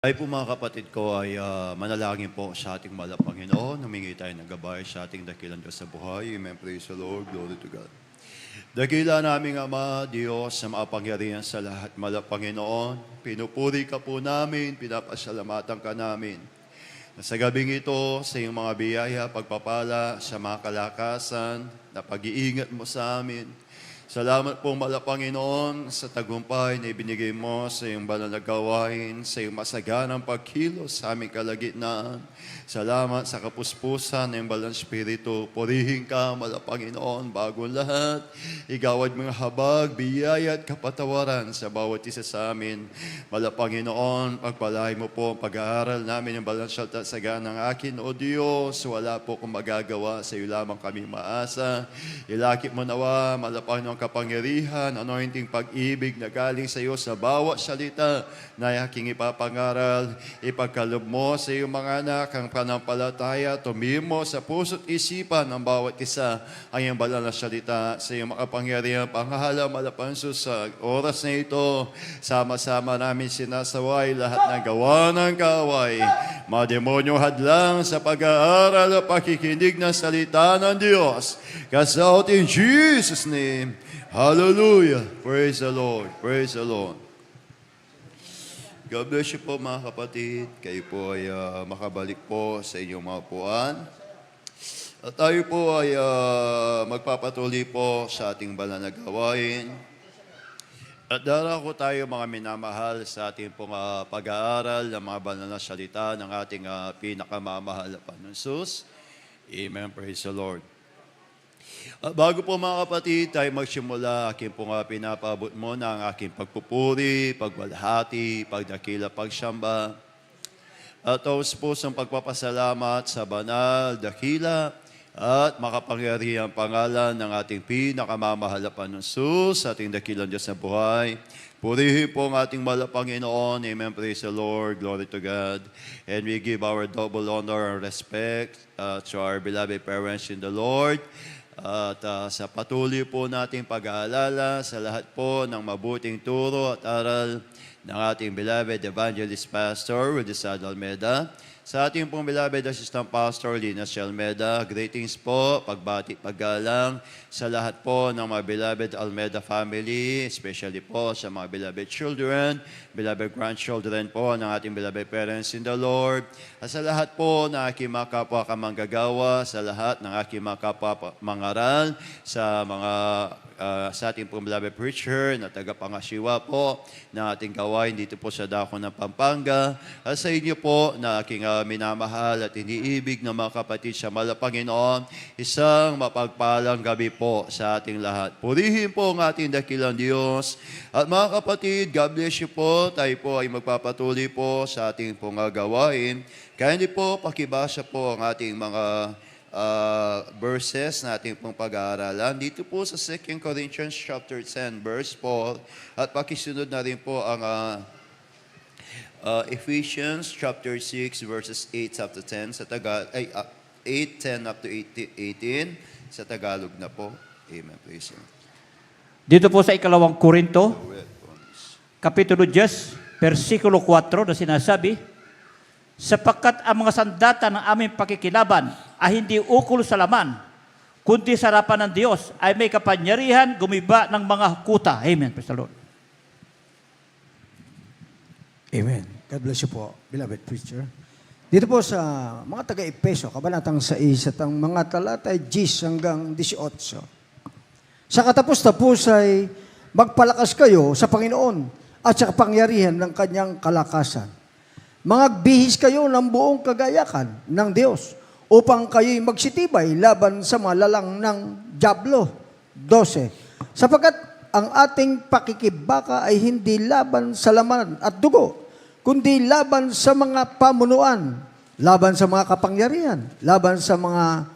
Ay po mga kapatid ko ay manalangin po sa ating mahal na Panginoon. Humingi tayo ng gabay sa ating dakilang Diyos sa buhay. Amen. Praise the Lord. Glory to God. Dakila naming Ama, Diyos na makapangyarihan sa lahat. Mahal na Panginoon, pinupuri ka po namin, pinapasalamatan ka namin. Sa gabing ito, sa iyong mga biyaya, pagpapala, sa mga kalakasan, na pag-iingat mo sa amin. Salamat po, mahal na Panginoon, sa tagumpay na ibinigay mo sa iyong banal na gawain, sa iyong masaganang pagkilos sa aming kalagitnaan. Salamat sa kapuspusan ng banal na Espiritu. Purihin ka, mahal na Panginoon, bago lahat. Igawad mga habag, biyaya at kapatawaran sa bawat isa sa amin. Mahal na Panginoon, pagpalain mo po ang pag-aaral namin ng banal na salita sa ganang akin. O Diyos, wala po kung magagawa, sa iyo lamang kami maasa. Ilakip mo nawa, mahal na Panginoon, kapangyarihan, anointing pag-ibig na galing sa iyo sa bawat salita na aking ipapangaral. Ipagkalob mo sa iyong mga anak ang panampalataya, tumimo sa puso't isipan ng bawat isa ang iyong banal na salita sa iyong makapangyarihan. Pangahala, malapansos sa oras na ito, sama-sama namin sinasaway lahat ng gawa ng kaaway. Mga demonyong hadlang sa pag-aaral at pakikinig ng salita ng Diyos. Cast out in Jesus' name. Hallelujah. Praise the Lord. Praise the Lord. God bless you po mga kapatid. Kayo po ay makabalik po sa inyong mga upuan. At tayo po ay magpapatuloy po sa ating banal na gawain. At darako tayo mga minamahal sa ating pong pag-aaral ng mga banal na salita ng ating pinakamamahal na Panginoon. Amen. Praise the Lord. Bago po mga kapatid, tayo magsimula, aking pong pinapabot mo na ang aking pagpupuri, pagwalhati, pagdakila, pagsamba. At taos po sa pagpapasalamat sa banal, dakila, at makapangyarihang pangalan ng ating pinakamamahal na Panginoon, sa ating dakilang Diyos na buhay. Purihin po ang ating mahal na Panginoon. Amen. Praise the Lord. Glory to God. And we give our double honor and respect to our beloved parents in the Lord. At sa patuloy po nating pag-aalala sa lahat po ng mabuting turo at aral ng ating beloved Evangelist Pastor Rodisado Almeda. Sa ating pong beloved Assistant Pastor Lina Almeda, greetings po, pagbati, paggalang sa lahat po ng mga beloved Almeda family, especially po sa mga beloved children, beloved grandchildren po ng ating beloved parents in the Lord, at sa lahat po ng aking mga kapwa kamanggagawa, sa lahat ng aking mga kapwa mangaral, sa mga sa ating pong beloved preacher na tagapangasiwa po na ating gawain dito po sa Dako ng Pampanga, at sa inyo po na aking minamahal at iniibig ng mga kapatid sa mahal na Panginoon, isang mapagpalang gabi po sa ating lahat. Purihin po ang ating dakilang Diyos. At mga kapatid, God bless you po. Tayo po ay magpapatuloy po sa ating pong gawain. Kaya hindi po pakibasa po ang ating mga verses na ating pong pag-aaralan. Dito po sa 2 Corinthians chapter 10, verse 4. At pakisunod na rin po ang Ephesians chapter 6, verses 8 up to 10 sa Tagalog, 8, 10 up to 18 sa Tagalog na po. Amen. Praise God. Dito po sa ikalawang Korinto, Kapitulo 10, versikulo 4 na sinasabi, sapagkat ang mga sandata ng aming pakikilaban ay hindi ukol sa laman, kundi sa harapan ng Diyos ay may kapangyarihan gumiba ng mga kuta. Amen. Praise the Lord. Amen. God bless you po, beloved preacher. Dito po sa mga taga-Epeso, kabanatang 6, at ang mga talatay 10 hanggang 18. Sa katapos-tapos ay magpalakas kayo sa Panginoon at sa kapangyarihan ng kanyang kalakasan. Mangagbihis kayo ng buong kagayakan ng Diyos upang kayo'y magsitibay laban sa mga lalang ng dyablo. 12. Sapagkat ang ating pakikibaka ay hindi laban sa laman at dugo, kundi laban sa mga pamunuan, laban sa mga kapangyarihan, laban sa mga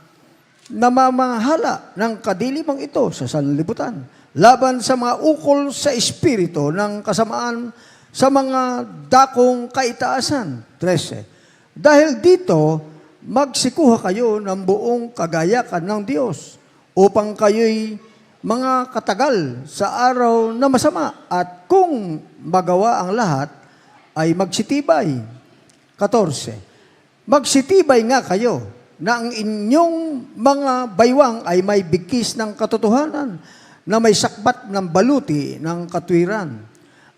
namamahala ng kadilimang ito sa sanlibutan, laban sa mga ukol sa espiritu ng kasamaan sa mga dakong kaitaasan. 13. Dahil dito, magsikuha kayo ng buong kagayakan ng Diyos upang kayo'y mga katagal sa araw na masama at kung magawa ang lahat, ay magsitibay. 14. Magsitibay nga kayo na ang inyong mga baywang ay may bigkis ng katotohanan, na may sakbat ng baluti ng katwiran.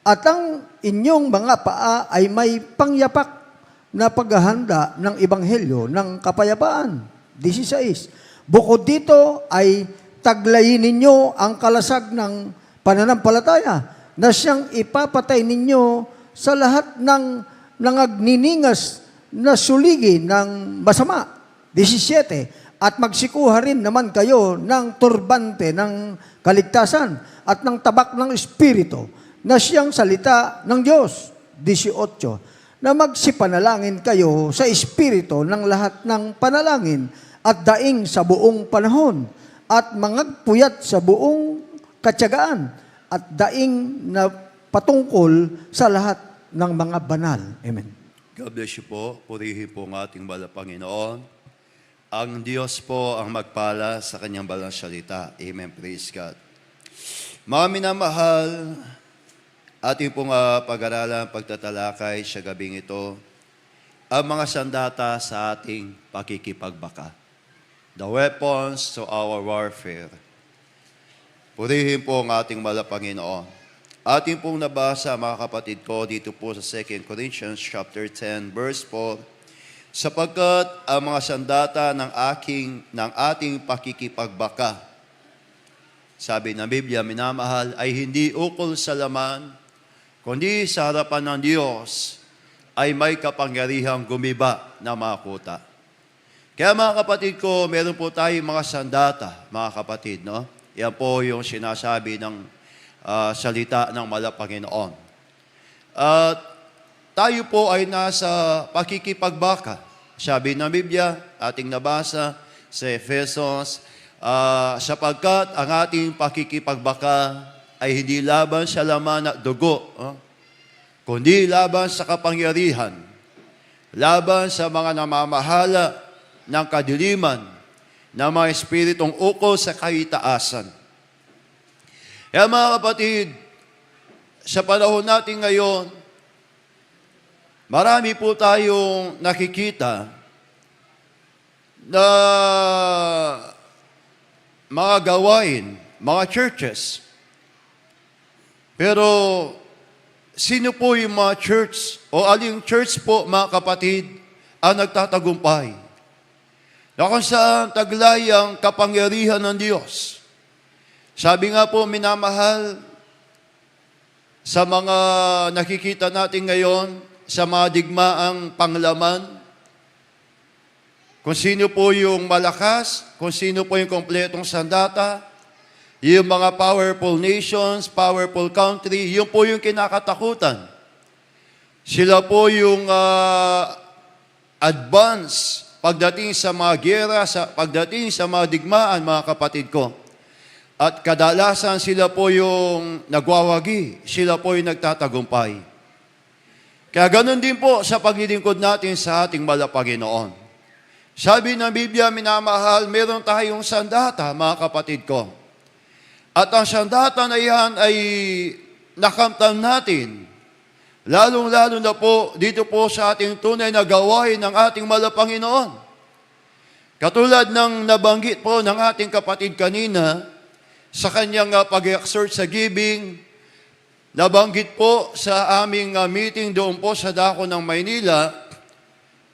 At ang inyong mga paa ay may pangyapak na paghahanda ng ebanghelyo ng kapayapaan. 16. Bukod dito ay taglayin ninyo ang kalasag ng pananampalataya na siyang ipapatay ninyo sa lahat ng nangagniningas na suligi ng masama. 17. At magsikuha rin naman kayo ng turbante ng kaligtasan at ng tabak ng Espiritu na siyang salita ng Diyos. 18. Na magsipanalangin kayo sa Espiritu ng lahat ng panalangin at daing sa buong panahon at mangagpuyat sa buong katyagaan at daing na patungkol sa lahat ng mga banal. Amen. God bless you po. Purihin po ang ating bala Panginoon. Ang Diyos po ang magpala sa kanyang balang salita. Amen. Praise God. Mga minamahal, ating pong pag-aralan, pagtatalakay sa gabing ito, ang mga sandata sa ating pakikipagbaka. The weapons to our warfare. Purihin po ang ating mahal na Panginoon. Ating pong nabasa, mga kapatid ko, dito po sa 2 Corinthians chapter 10, verse 4, sapagkat ang mga sandata ng ating pakikipagbaka, sabi ng Biblia, minamahal, ay hindi ukol sa laman, kundi sa harapan ng Diyos ay may kapangyarihang gumiba na mga kuta. Kaya mga kapatid ko, meron po tayong mga sandata, mga kapatid, no? Yan po yung sinasabi ng salita ng mahal na Panginoon. At tayo po ay nasa pakikipagbaka. Sabi ng Biblia, ating nabasa sa Efesos, sapagkat ang ating pakikipagbaka ay hindi laban sa laman at dugo, kundi laban sa kapangyarihan, laban sa mga namamahala ng kadiliman, ng mga espiritong ukol sa kaitaasan. Kaya mga kapatid, sa panahon natin ngayon, marami po tayong nakikita na mga gawain, mga churches. Pero sino po yung mga church o aling church po, mga kapatid, ang nagtatagumpay? Na kung saan taglay ang kapangyarihan ng Diyos. Sabi nga po, minamahal, sa mga nakikita natin ngayon, sa mga digmaang panglaman, kung sino po yung malakas, kung sino po yung kompletong sandata, yung mga powerful nations, powerful country, yun po yung kinakatakutan. Sila po yung advance pagdating sa mga giyera, pagdating sa mga digmaan, mga kapatid ko. At kadalasan sila po yung nagwawagi, sila po yung nagtatagumpay. Kaya ganun din po sa paglilingkod natin sa ating mahal na Panginoon. Sabi ng Biblia, minamahal, meron tayong sandata, mga kapatid ko. At ang sandata na yan ay nakamtan natin, lalong-lalo na po dito po sa ating tunay na gawain ng ating mahal na Panginoon. Katulad ng nabanggit po ng ating kapatid kanina, sa kanyang pag-exhort sa giving, nabanggit po sa aming meeting doon po sa dako ng Maynila,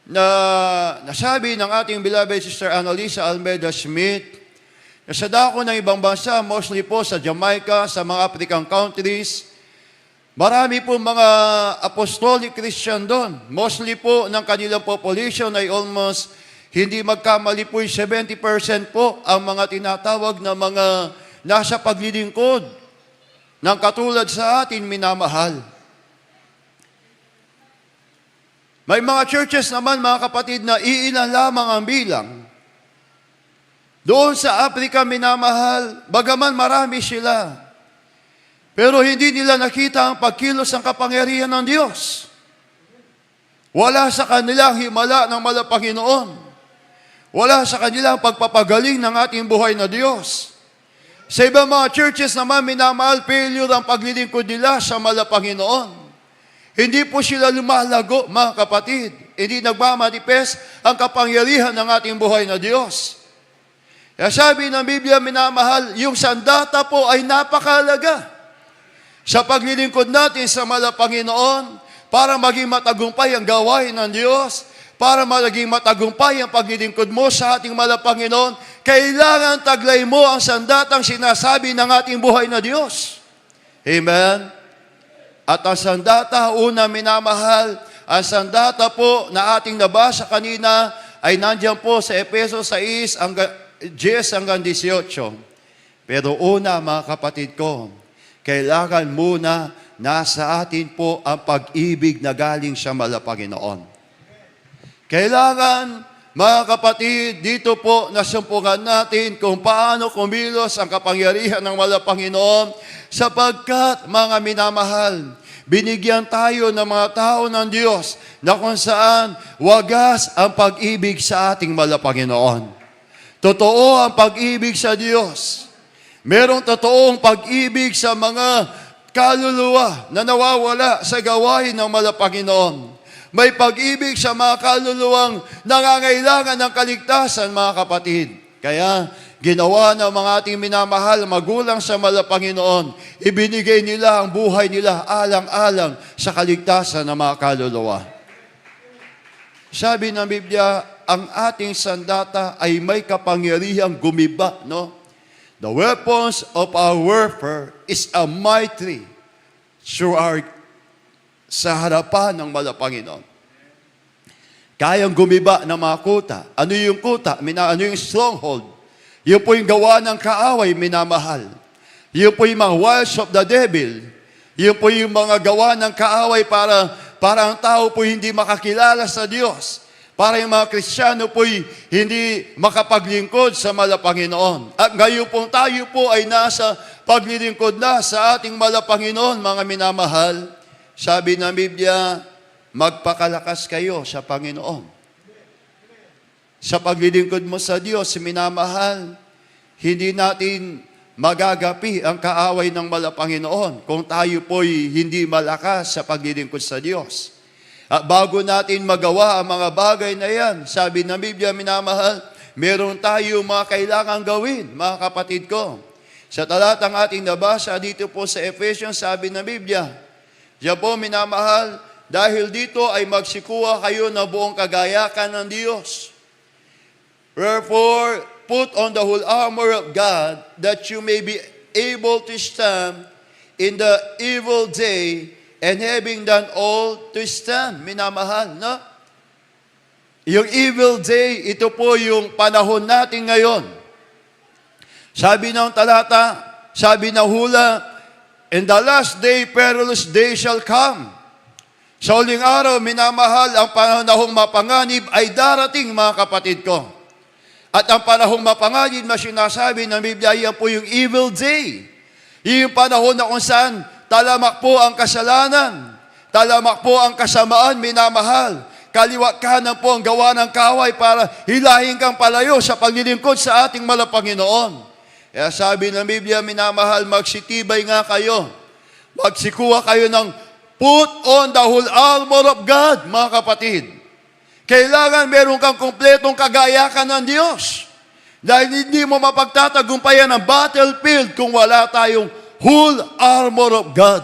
na nasabi ng ating beloved Sister Annalisa Almeida Smith, na sa dako ng ibang bansa, mostly po sa Jamaica, sa mga African countries, marami po mga apostolic Christian doon. Mostly po ng kanilang population ay almost, hindi magkamali po yung 70% po ang mga tinatawag na mga nasa paglilingkod ng katulad sa atin, minamahal. May mga churches naman, mga kapatid, na iilan lamang ang bilang. Doon sa Africa, minamahal, bagaman marami sila, pero hindi nila nakita ang pagkilos ng kapangyarihan ng Diyos. Wala sa kanilang himala ng mahal na Panginoon. Wala sa kanilang pagpapagaling ng ating buhay na Diyos. Sa ibang mga churches naman, minamahal, failure ang paglilingkod nila sa mahal na Panginoon. Hindi po sila lumalago, mga kapatid. hindi nagmamanifest ang kapangyarihan ng ating buhay na Diyos. Kaya sabi ng Biblia, minamahal, yung sandata po ay napakahalaga sa paglilingkod natin sa Panginoon para maging matagumpay ang gawain ng Diyos, para maging matagumpay ang paglilingkod mo sa ating Panginoon, kailangan taglay mo ang sandatang sinasabi ng ating buhay na Diyos. Amen? At ang sandata, una minamahal, ang sandata po na ating nabasa kanina ay nandiyan po sa Efeso 6, 10 hanggang 18. Pero una, mga kapatid ko, kailangan muna nasa atin po ang pag-ibig na galing sa Panginoon. Kailangan, mga kapatid, dito po nasumpungan natin kung paano kumilos ang kapangyarihan ng Panginoon sapagkat, mga minamahal, binigyan tayo ng mga tao ng Diyos na kung saan wagas ang pag-ibig sa ating Panginoon. Totoo ang pag-ibig sa Diyos. Merong totoong pag-ibig sa mga kaluluwa na nawawala sa gawain ng Panginoon. May pag-ibig sa mga kaluluwang nangangailangan ng kaligtasan, mga kapatid. Kaya, ginawa ng mga ating minamahal, magulang sa Panginoon, ibinigay nila ang buhay nila alang-alang sa kaligtasan ng mga kaluluwa. Sabi ng Biblia, ang ating sandata ay may kapangyarihang gumiba, no? The weapons of our warfare is a mighty through our sa harapan ng Panginoon. Kayang gumiba ng mga kuta. Ano yung kuta? Ano yung stronghold? Yun po yung gawa ng kaaway, minamahal. Yun po yung mga wiles of the devil. Yun po yung mga gawa ng kaaway para ang tao po hindi makakilala sa Diyos. Para yung mga Kristiyano po hindi makapaglingkod sa Panginoon. At ngayon po tayo po ay nasa paglilingkod na sa ating Panginoon, mga minamahal. Sabi ng Biblia, magpakalakas kayo sa Panginoon. Sa paglilingkod mo sa Diyos, minamahal, hindi natin magagapi ang kaaway ng Panginoon kung tayo po'y hindi malakas sa paglilingkod sa Diyos. At bago natin magawa ang mga bagay na yan, sabi ng Biblia, minamahal, meron tayo mga kailangan gawin, mga kapatid ko. Sa talatang ating nabasa dito po sa Ephesians, sabi ng Biblia, diyan po, minamahal, dahil dito ay magsikuha kayo ng buong kagayakan ng Diyos. Wherefore, put on the whole armor of God that you may be able to stand in the evil day, and having done all, to stand. Minamahal, no? Yung evil day, ito po yung panahon natin ngayon. Sabi ng talata, sabi ng hula, in the last day, perilous day shall come. Sa uling araw, minamahal, ang panahong mapanganib ay darating, mga kapatid ko. At ang panahong mapanganib na sinasabi ng Biblia, yan po yung evil day. Yung panahon na kung saan talamak po ang kasalanan, talamak po ang kasamaan, minamahal. Kaliwat kanan po ang gawa ng kaway para hilahin kang palayo sa paglilingkod sa ating Panginoon. Kaya sabi ng Biblia, minamahal, magsitibay nga kayo. Magsikuha kayo ng put on the whole armor of God, mga kapatid. Kailangan meron kang kumpletong kagayakan ng Diyos. Dahil hindi mo mapagtatagumpayan ang battlefield kung wala tayong whole armor of God.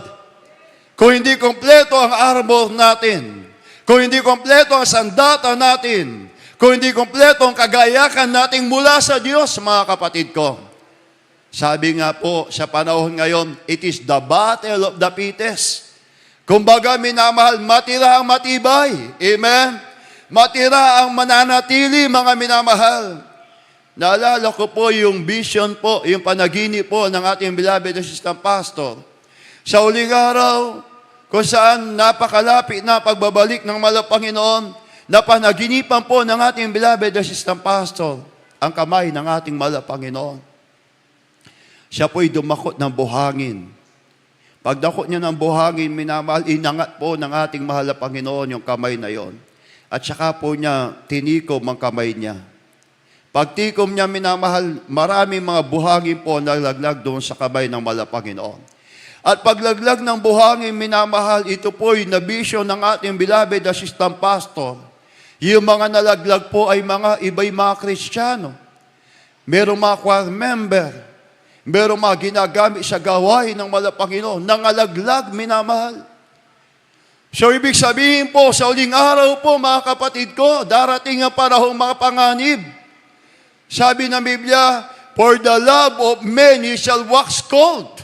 Kung hindi kompleto ang armor natin, kung hindi kompleto ang sandata natin, kung hindi kompleto ang kagayakan natin mula sa Diyos, mga kapatid ko. Sabi nga po sa panahon ngayon, it is the battle of the fittest. Kumbaga, minamahal, matira ang matibay. Amen? Matira ang mananatili, mga minamahal. Naalala ko po yung vision po, yung panaginip po ng ating beloved assistant pastor. Sa uling araw, kung saan napakalapit na pagbabalik ng Panginoon, na panaginipan po ng ating beloved assistant pastor, ang kamay ng ating Panginoon. Siya po'y dumakot ng buhangin. Pagdakot niya ng buhangin, minamahal, inangat po ng ating mahal na Panginoon yung kamay na yon. At saka po niya, tinikom ang kamay niya. Pagtikom niya, minamahal, maraming mga buhangin po nalaglag doon sa kamay ng Panginoon. At paglaglag ng buhangin, minamahal, ito po'y nabisyo ng ating beloved assistant pastor Yung mga nalaglag po ay iba'y mga Kristiyano. Merong mga choir member. Merong mga ginagamit sa gawain ng Panginoon. Nangalaglag, minamahal. So, ibig sabihin po, sa uling araw po, mga kapatid ko, darating ang panahong mga panganib. Sabi ng Biblia, for the love of many shall wax cold.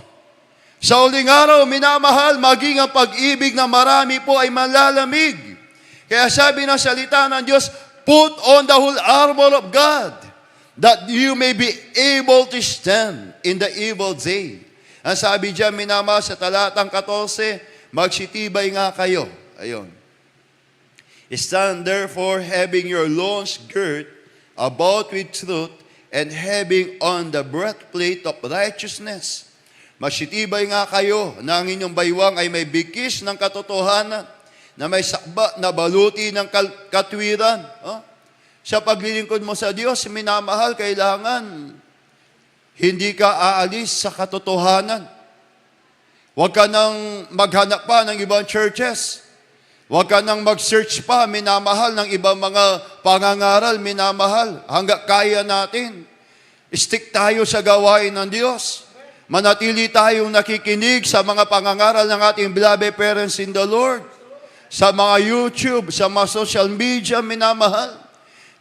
Sa uling araw, minamahal, maging ang pag-ibig na marami po ay malalamig. Kaya sabi ng salita ng Diyos, put on the whole armor of God, that you may be able to stand in the evil day. Ang sabi diyan, minamahal, sa talatang 14, magsitibay nga kayo. Ayun. Stand therefore, having your loins girt about with truth, and having on the breastplate of righteousness. Magsitibay nga kayo na ang inyong baywang ay may bikis ng katotohanan, na may sakba na baluti ng katwiran. Sa paglilingkod mo sa Diyos, minamahal, kailangan hindi ka aalis sa katotohanan. Huwag ka nang maghanap pa ng ibang churches. Huwag ka nang mag-search pa, minamahal, ng ibang mga pangangaral, minamahal. Hanggang kaya natin, stick tayo sa gawain ng Diyos. Manatili tayong nakikinig sa mga pangangaral ng ating beloved parents in the Lord. Sa mga YouTube, sa mga social media, minamahal.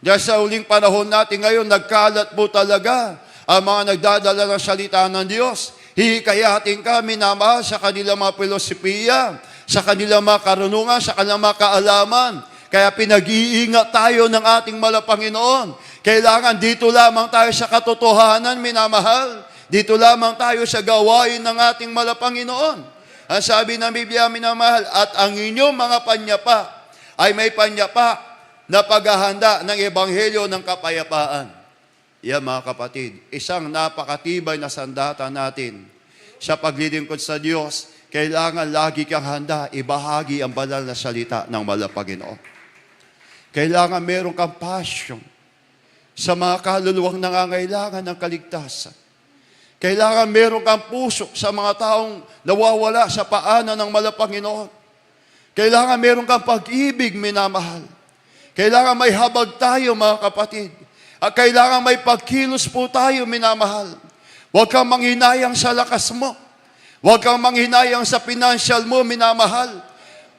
Dahil sa uling panahon natin ngayon, nagkalat po talaga ang mga nagdadala ng salita ng Diyos. Hihikayatin ka, minamahal, sa kanilang mga filosofiya, sa kanilang mga karunungan, sa kanilang mga kaalaman. Kaya pinag-iingat tayo ng ating Panginoon. Kailangan dito lamang tayo sa katotohanan, minamahal. Dito lamang tayo sa gawain ng ating Panginoon. Ang sabi ng Biblia, minamahal, at ang inyong mga panyapa ay may panyapa na paghahanda ng ebanghelyo ng kapayapaan. Yan, mga kapatid, isang napakatibay na sandata natin sa paglilingkod sa Diyos. Kailangan lagi kang handa, ibahagi ang banal na salita ng Panginoon. Kailangan meron kang passion sa mga kaluluwang nangangailangan ng kaligtasan. Kailangan meron kang puso sa mga taong nawawala sa paanan ng Panginoon. Kailangan meron kang pag-ibig, minamahal. Kailangan may habag tayo, mga kapatid. At kailangan may pagkilos po tayo, minamahal. Huwag kang manghinayang sa lakas mo. Huwag kang manghinayang sa financial mo, minamahal.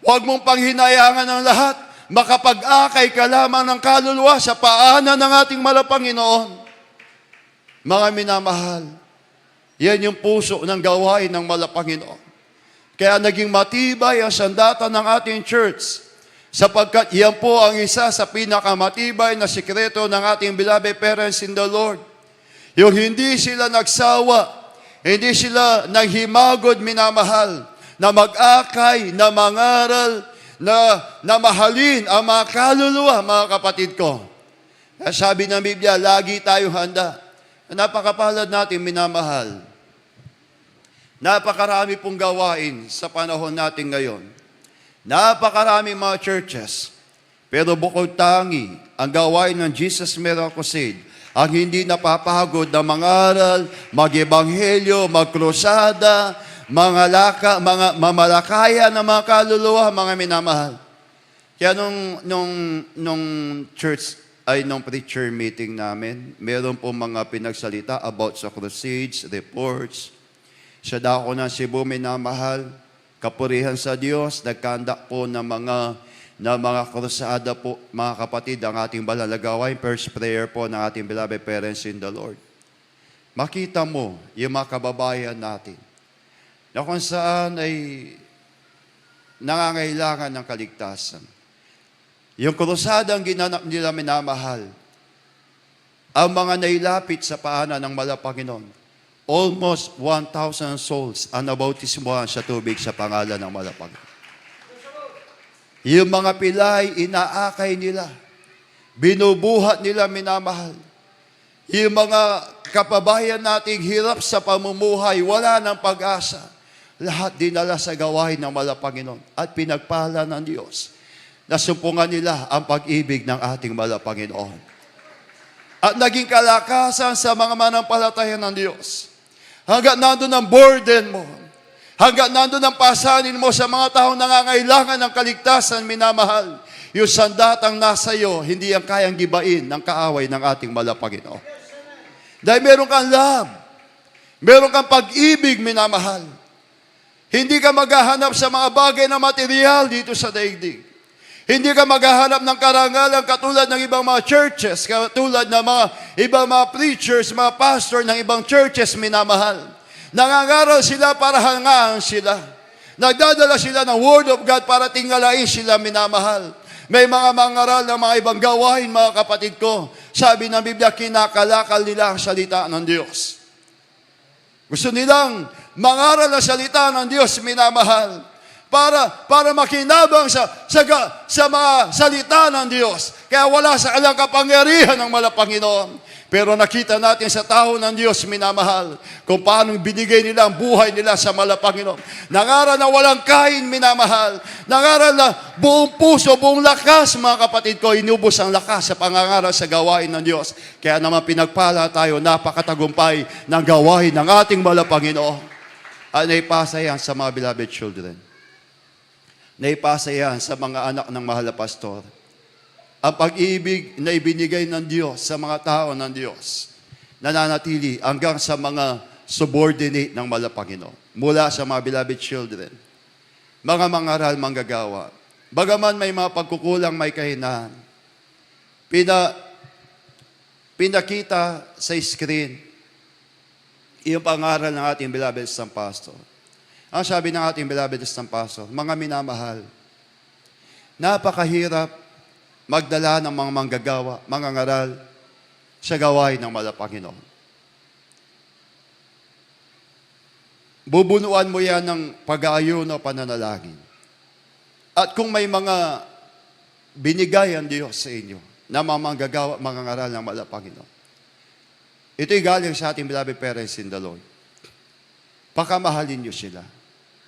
Huwag mong panghinayangan ng lahat. Makapag-akay ka lamang ng kaluluwa sa paanan ng ating Panginoon. Mga minamahal, yan yung puso ng gawain ng Panginoon. Kaya naging matibay ang sandata ng ating church, sapagkat yan po ang isa sa pinakamatibay na sikreto ng ating beloved parents in the Lord. Yung hindi sila nagsawa, hindi sila naghimagod, minamahal, na mag-akay, na mangaral, na mahalin ang mga kaluluwa, mga kapatid ko. Kaya sabi ng Biblia, lagi tayo handa. Napakapalad natin, minamahal. Napakarami pong gawain sa panahon natin ngayon. Napakarami mga churches. Pero bukod tangi, ang gawain ng Jesus Miracle Crusade, ang hindi napapagod na mangaral, mag-ebanghelyo, magkrusada, mga mamalakaya na mga kaluluwa, mga minamahal. Kaya nung church, nung preacher meeting namin, meron po mga pinagsalita about sa crusades, reports. Sa dako ng Cebu, minamahal, kapurihan sa Diyos, nagkandak po ng mga krusada po, mga kapatid, ang ating banal na gawain, first prayer po ng ating beloved parents in the Lord. Makita mo yung mga kababayan natin na kung saan ay nangangailangan ng kaligtasan. Yung krusadang ginanap nila, minamahal, ang mga nailapit sa paanan ng Panginoon, almost 1,000 souls ang nabautismuhan sa tubig sa pangalan ng Panginoon. Yung mga pilay, inaakay nila, binubuhat nila, minamahal. Yung mga kapabayan nating hirap sa pamumuhay, wala ng pag-asa, lahat dinala sa gawain ng Panginoon at pinagpala ng Diyos. Nasumpungan nila ang pag-ibig ng ating Panginoon. At naging kalakasan sa mga manampalataya ng Diyos. Hanggang nandun ang burden mo. Hanggang nandun ang pasanin mo sa mga taong nangangailangan ng kaligtasan, minamahal. yung sandatang nasa iyo, hindi ang kayang gibain ng kaaway ng ating Panginoon. Dahil meron kang love, meron kang pag-ibig, minamahal. Hindi ka maghahanap sa mga bagay na material dito sa daigdig. Hindi ka maghahanap ng karangalan katulad ng ibang mga churches, katulad ng mga ibang mga preachers, mga pastor ng ibang churches, minamahal. Nangangaral sila para hangaan sila. Nagdadala sila ng Word of God para tingalain sila, minamahal. May mga mangaral ng mga ibang gawain, mga kapatid ko. Sabi ng Biblia, kinakalakal nila ang salita ng Diyos. Gusto nilang mangaral ang salita ng Diyos, minamahal. Para makinabang sa mga salita ng Diyos. Kaya wala sa kalang kapangyarihan ng Panginoon. Pero nakita natin sa tao ng Diyos, minamahal, kung paano binigay nila ang buhay nila sa Panginoon. Nangaral na walang kain, minamahal. Nangaral na buong puso, buong lakas, mga kapatid ko, inubos ang lakas sa pangangaral sa gawain ng Diyos. Kaya naman pinagpala tayo, napakatagumpay ng gawain ng ating Panginoon. At naipasa yan sa mga beloved children. Naipasa yan sa mga anak ng mahal na pastor. Ang pag-ibig na ibinigay ng Diyos sa mga tao ng Diyos, nananatili hanggang sa mga subordinate ng Panginoon. Mula sa mga beloved children, mga mangaral, manggagawa. Bagaman may mga pagkukulang, may kahinaan. Pinakita sa screen, yung pangaral ng ating beloved isang pastor. Ang sabi ng ating beloved isang pastor, mga minamahal, napakahirap magdala ng mga manggagawa, mga ngaral sa gawain ng Panginoon. Bubunuan mo yan ng pag-aayon o pananalangin. At kung may mga binigay ang Diyos sa inyo na mga manggagawa, mga ngaral ng Panginoon, ito'y galing sa ating beloved parents in the Lord. Pakamahalin niyo sila.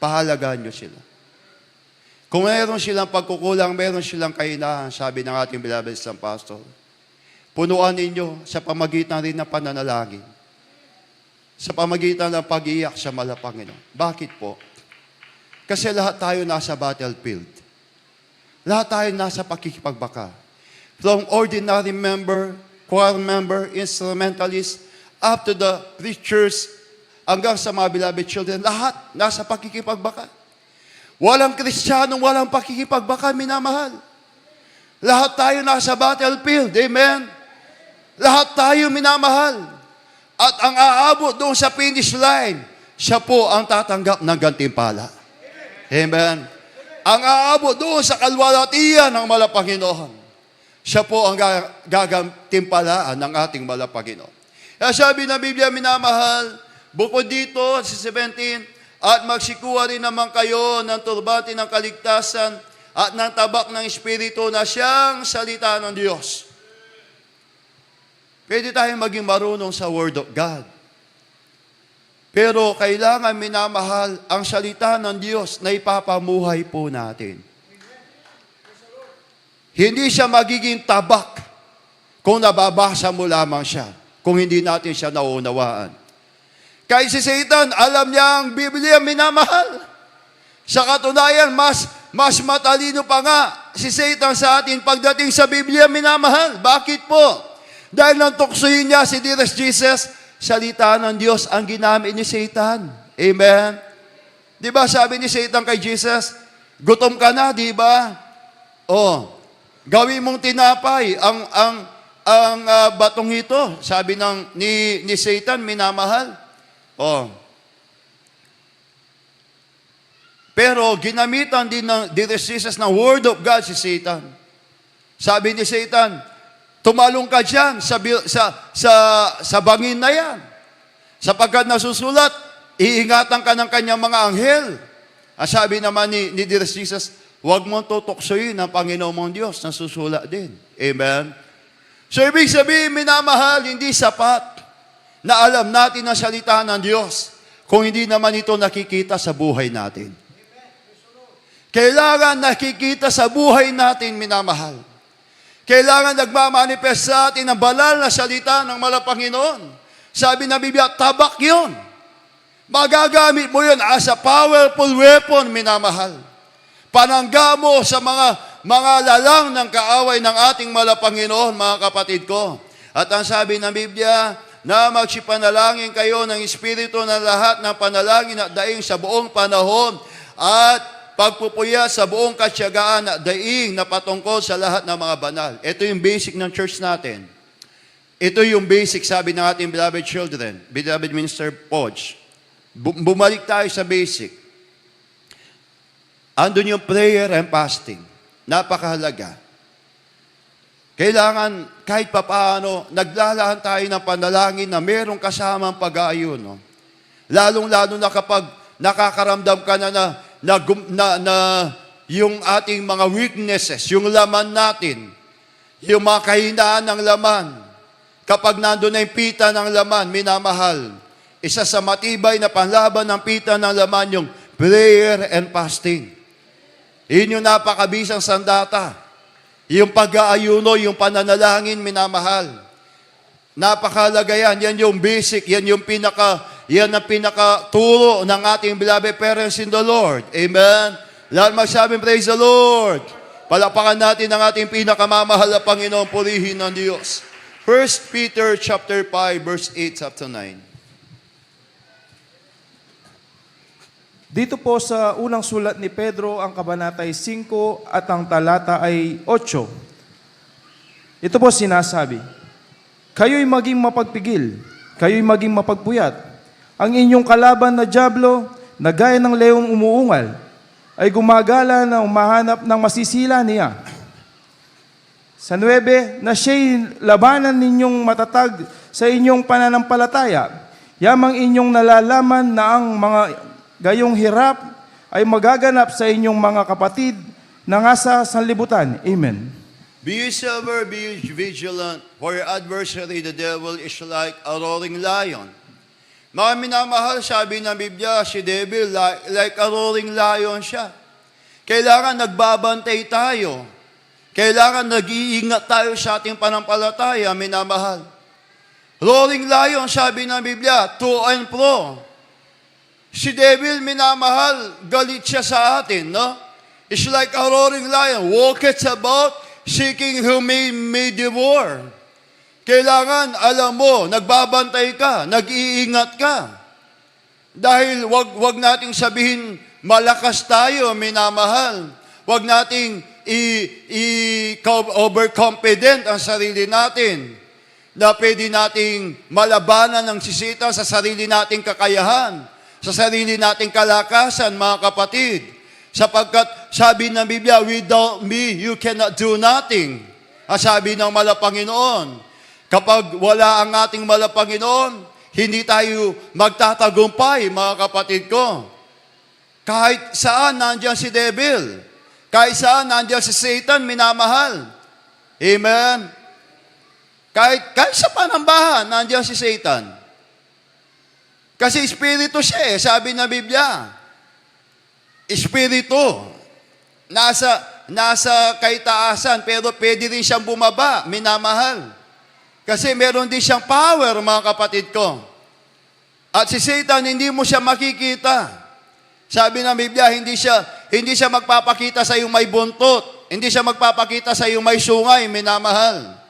Pahalagaan niyo sila. Kung mayroon silang pagkukulang, mayroon silang kahinaan, sabi ng ating beloved isang pastor, punuan ninyo sa pamagitan rin ng pananalangin. Sa pamagitan ng pag-iyak sa Panginoon. Bakit po? Kasi lahat tayo nasa battlefield. Lahat tayo nasa pakikipagbaka. From ordinary member, choir member, instrumentalist, up to the preachers, hanggang sa mga beloved children, lahat nasa pakikipagbaka. Walang Kristiyanong walang pakikipagbaka, minamahal. Lahat tayo nasa battlefield, amen? Lahat tayo minamahal. At ang aabot doon sa finish line, siya po ang tatanggap ng gantimpala. Amen? Ang aabot doon sa kalwalatian ng Panginoon, siya po ang gagantimpalaan ng ating Panginoon. Kaya sabi ng Biblia, minamahal, bukod dito, sa 17, at magsikuha rin naman kayo ng turbante ng kaligtasan at ng tabak ng Espiritu na siyang salita ng Diyos. Pwede tayong maging marunong sa Word of God. Pero kailangan minamahal ang salita ng Diyos na ipapamuhay po natin. Hindi siya magiging tabak kung nababasa mo lamang siya, kung hindi natin siya naunawaan. Kahit si Satan, alam niya ang Biblia, minamahal. Sa katunayan, mas matalino pa nga si Satan sa atin pagdating sa Biblia, minamahal. Bakit po? Dahil nang tuksohin niya si dearest Jesus, salita ng Diyos ang ginamit ni Satan. Amen? Di ba sabi ni Satan kay Jesus, gutom ka na, di ba? Gawin mong tinapay ang batong ito. Sabi ni Satan, minamahal. Pero ginamitan din ng Jesus ng Word of God si Satan. Sabi ni Satan, tumalong ka dyan sa bangin na yan. Sapagkat nasusulat, iingatan ka ng kanyang mga anghel. Ang sabi naman ni Jesus, huwag mong tutuksoyin ang Panginoon mong Diyos, nasusulat din. Amen? So ibig sabihin, minamahal, hindi sapat na alam natin ang salita ng Diyos kung hindi naman ito nakikita sa buhay natin. Kailangan nakikita sa buhay natin, minamahal. Kailangan nagmamanifest sa atin ang banal na salita ng Panginoon. Sabi ng Biblia, tabak yun. Magagamit mo yun as a powerful weapon, minamahal. Panangga mo sa mga mga lalang ng kaaway ng ating malapanginoon, mga kapatid ko. At ang sabi ng Biblia, na magsipanalangin kayo ng Espiritu ng lahat ng panalangin at daing sa buong panahon at pagpupuya sa buong katsyagaan at daing na patungkol sa lahat ng mga banal. Ito yung basic ng church natin. Ito yung basic, sabi ng ating beloved children, beloved Minister Podge. Bumalik tayo sa basic. Andun yung prayer and fasting. Napakahalaga. Kailangan kahit papaano, naglalaan tayo ng panalangin na merong kasamang pag-aayuno. Lalong-lalo na kapag nakakaramdam ka na yung ating mga weaknesses, yung laman natin, yung mga kahinaan ng laman, kapag nandun na yung pita ng laman, minamahal, isa sa matibay na panlaban ng pita ng laman, yung prayer and fasting. Yun yung napakabisang sandata. Yung pag-aayuno, yung pananalangin, minamahal. Napakahalaga yan. Yan yung basic. Yan ang pinakaturo ng ating beloved parents in the Lord. Amen? Lahat magsabing, praise the Lord. Palapakan natin ang ating pinakamamahal na Panginoon, purihin ng Diyos. 1 Peter chapter 5, verse 8 up to 9. Dito po sa unang sulat ni Pedro, ang kabanata ay 5 at ang talata ay 8. Ito po sinasabi, kayo'y maging mapagpigil, kayo'y maging mapagpuyat. Ang inyong kalaban na dyablo, na gaya ng leong umuungal, ay gumagala na umahanap ng masisila niya. Sa 9, na siya'y labanan ninyong matatag sa inyong pananampalataya, yamang inyong nalalaman na ang mga gayong hirap ay magaganap sa inyong mga kapatid na nasa sanlibutan. Amen. Be ye sober, be ye vigilant, for your adversary, the devil, is like a roaring lion. Mga minamahal, sabi ng Biblia, si devil, like a roaring lion siya. Kailangan nagbabantay tayo. Kailangan nag-iingat tayo sa ating panampalataya, minamahal. Roaring lion, sabi ng Biblia, to and fro. Si devil, minamahal, galit siya sa atin, no? It's like a roaring lion, walketh about, seeking whom may devour. Kailangan, alam mo, nagbabantay ka, nag-iingat ka. Dahil wag nating sabihin, malakas tayo, minamahal. Wag nating overconfident ang sarili natin na pwede nating malabanan ng sisitan sa sarili nating kakayahan, sa sarili nating kalakasan, mga kapatid. Sapagkat sabi ng Biblia, without me, you cannot do nothing. Ang sabi ng Malapanginoon, kapag wala ang ating Malapanginoon, hindi tayo magtatagumpay, mga kapatid ko. Kahit saan nandiyan si devil, kahit saan nandiyan si Satan, minamahal. Amen? Kahit sa panambahan, nandiyan si Satan. Kasi espiritu siya sabi na Biblia. Espiritu. Nasa kaitaasan, pero pwede rin siyang bumaba, minamahal. Kasi meron din siyang power, mga kapatid ko. At si Satan, hindi mo siya makikita. Sabi ng Biblia, hindi siya magpapakita sa iyong may buntot. Hindi siya magpapakita sa iyong may sungay, minamahal.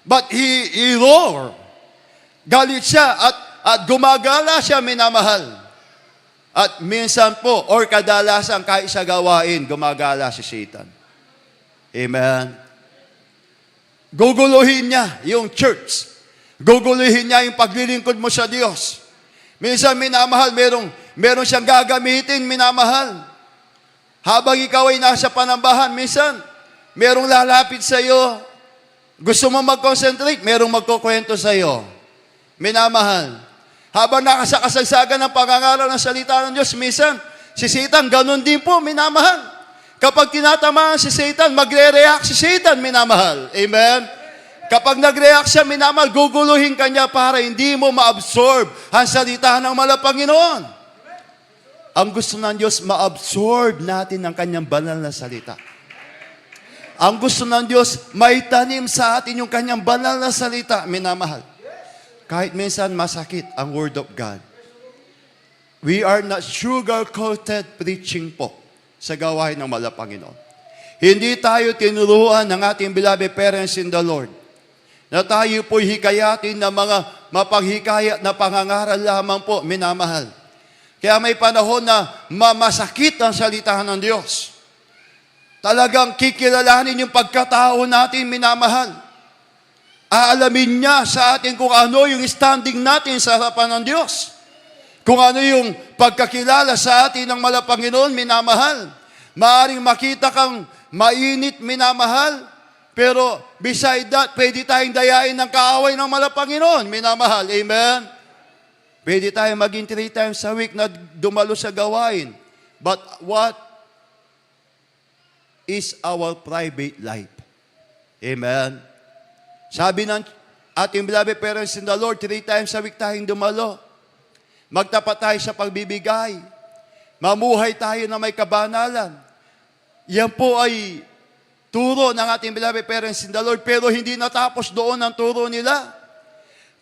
But he roar. Galit siya at gumagala siya, minamahal. At minsan po, or kadalasan, kahit sa gawain, gumagala si Satan. Amen. Guguluhin niya yung church. Guguluhin niya yung paglilingkod mo sa Diyos. Minsan, minamahal, meron siyang gagamitin, minamahal. Habang ikaw ay nasa panambahan, minsan, merong lalapit sa iyo. Gusto mo mag-concentrate, merong magkukwento sa iyo. Minamahal. Habang nakasakasagsagan ng pangangaral ng salita ng Diyos, minsan, si Satan, ganun din po, minamahal. Kapag tinatamaan si Satan, magre-react si Satan, minamahal. Amen? Kapag nag-react siya, minamahal, guguluhin ka niya para hindi mo ma-absorb ang salita ng Malapanginoon. Ang gusto ng Diyos, ma-absorb natin ang kanyang banal na salita. Ang gusto ng Diyos, maitanim sa atin yung kanyang banal na salita, minamahal. Kahit minsan masakit ang Word of God. We are not sugar-coated preaching po sa gawain ng Malapanginoon. Hindi tayo tinuruan ng ating beloved parents in the Lord na tayo po'y hikayatin ng mga mapaghikayat na pangangaral lamang po, minamahal. Kaya may panahon na masakit ang salita ng Diyos. Talagang kikilalanin yung pagkatao natin, minamahal. Aalamin niya sa atin kung ano yung standing natin sa harapan ng Diyos. Kung ano yung pagkakilala sa atin ng Malapanginoon, minamahal. Maaring makita kang mainit, minamahal. Pero beside that, pwede tayong dayain ng kaaway ng Malapanginoon, minamahal. Amen? Pwede tayong maging 3 times a week na dumalo sa gawain. But what is our private life? Amen? Sabi ng ating beloved parents in the Lord, 3 times a week tayong dumalo. Magtapat tayo sa pagbibigay. Mamuhay tayo na may kabanalan. Yan po ay turo ng ating beloved parents in the Lord, pero hindi natapos doon ang turo nila.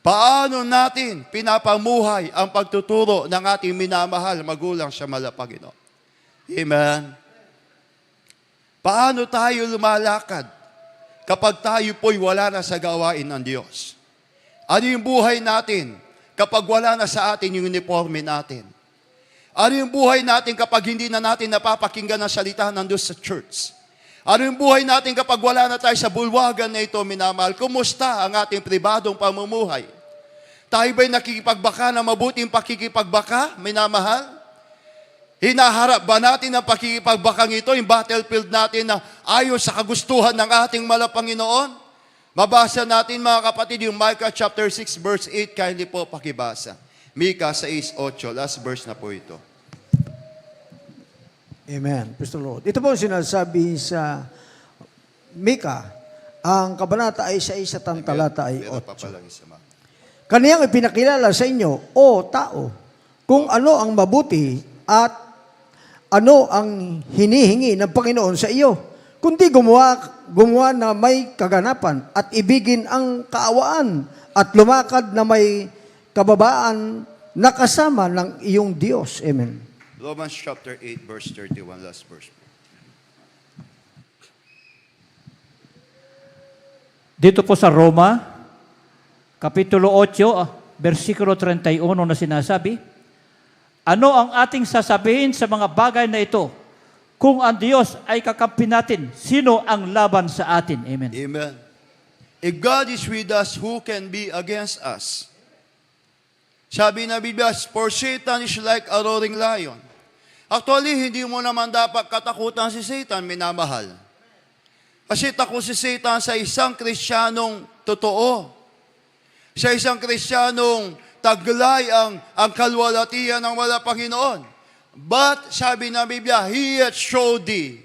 Paano natin pinapamuhay ang pagtuturo ng ating minamahal magulang sa Malapanginoon? Amen? Paano tayo lumalakad kapag tayo po'y wala na sa gawain ng Diyos? Ano yung buhay natin kapag wala na sa atin yung uniforme natin? Ano yung buhay natin kapag hindi na natin napapakinggan ang salita ng Diyos sa church? Ano yung buhay natin kapag wala na tayo sa bulwagan na ito, minamahal? Kumusta ang ating pribadong pamumuhay? Tayo ba'y nakikipagbaka na mabuting pakikipagbaka, minamahal? Hinaharap ba natin ang pakikipagbakang ito, yung battlefield natin na ayon sa kagustuhan ng ating Malapanginoon? Mabasa natin mga kapatid yung Micah chapter 6 verse 8, kindly po pakibasa. Micah 6:8, last verse na po ito. Amen. Praise the Lord. Ito po ang sinasabi sa Mika. Ang kabanata ay sa isa talata ay Meron pa 8. palang isa, ma'am. Kaniyang ipinakilala sa inyo, o tao, kung ano ang mabuti at ano ang hinihingi ng Panginoon sa iyo. Kundi gumawa na may kaganapan at ibigin ang kaawaan at lumakad na may kababaan na kasama ng iyong Diyos. Amen. Romans chapter 8 verse 31, last verse. Dito po sa Roma, Kapitulo 8, versikulo 31 na sinasabi, ano ang ating sasabihin sa mga bagay na ito? Kung ang Diyos ay kakampi natin, sino ang laban sa atin? Amen. Amen. If God is with us, who can be against us? Sabi na Biblia, for Satan is like a roaring lion. Actually, hindi mo naman dapat katakutan si Satan, minamahal. Kasi takot si Satan sa isang Kristiyanong totoo. Sa isang Kristiyanong taglay ang kalwalatian ng wala Panginoon. But, sabi na Biblia, He hath showed thee.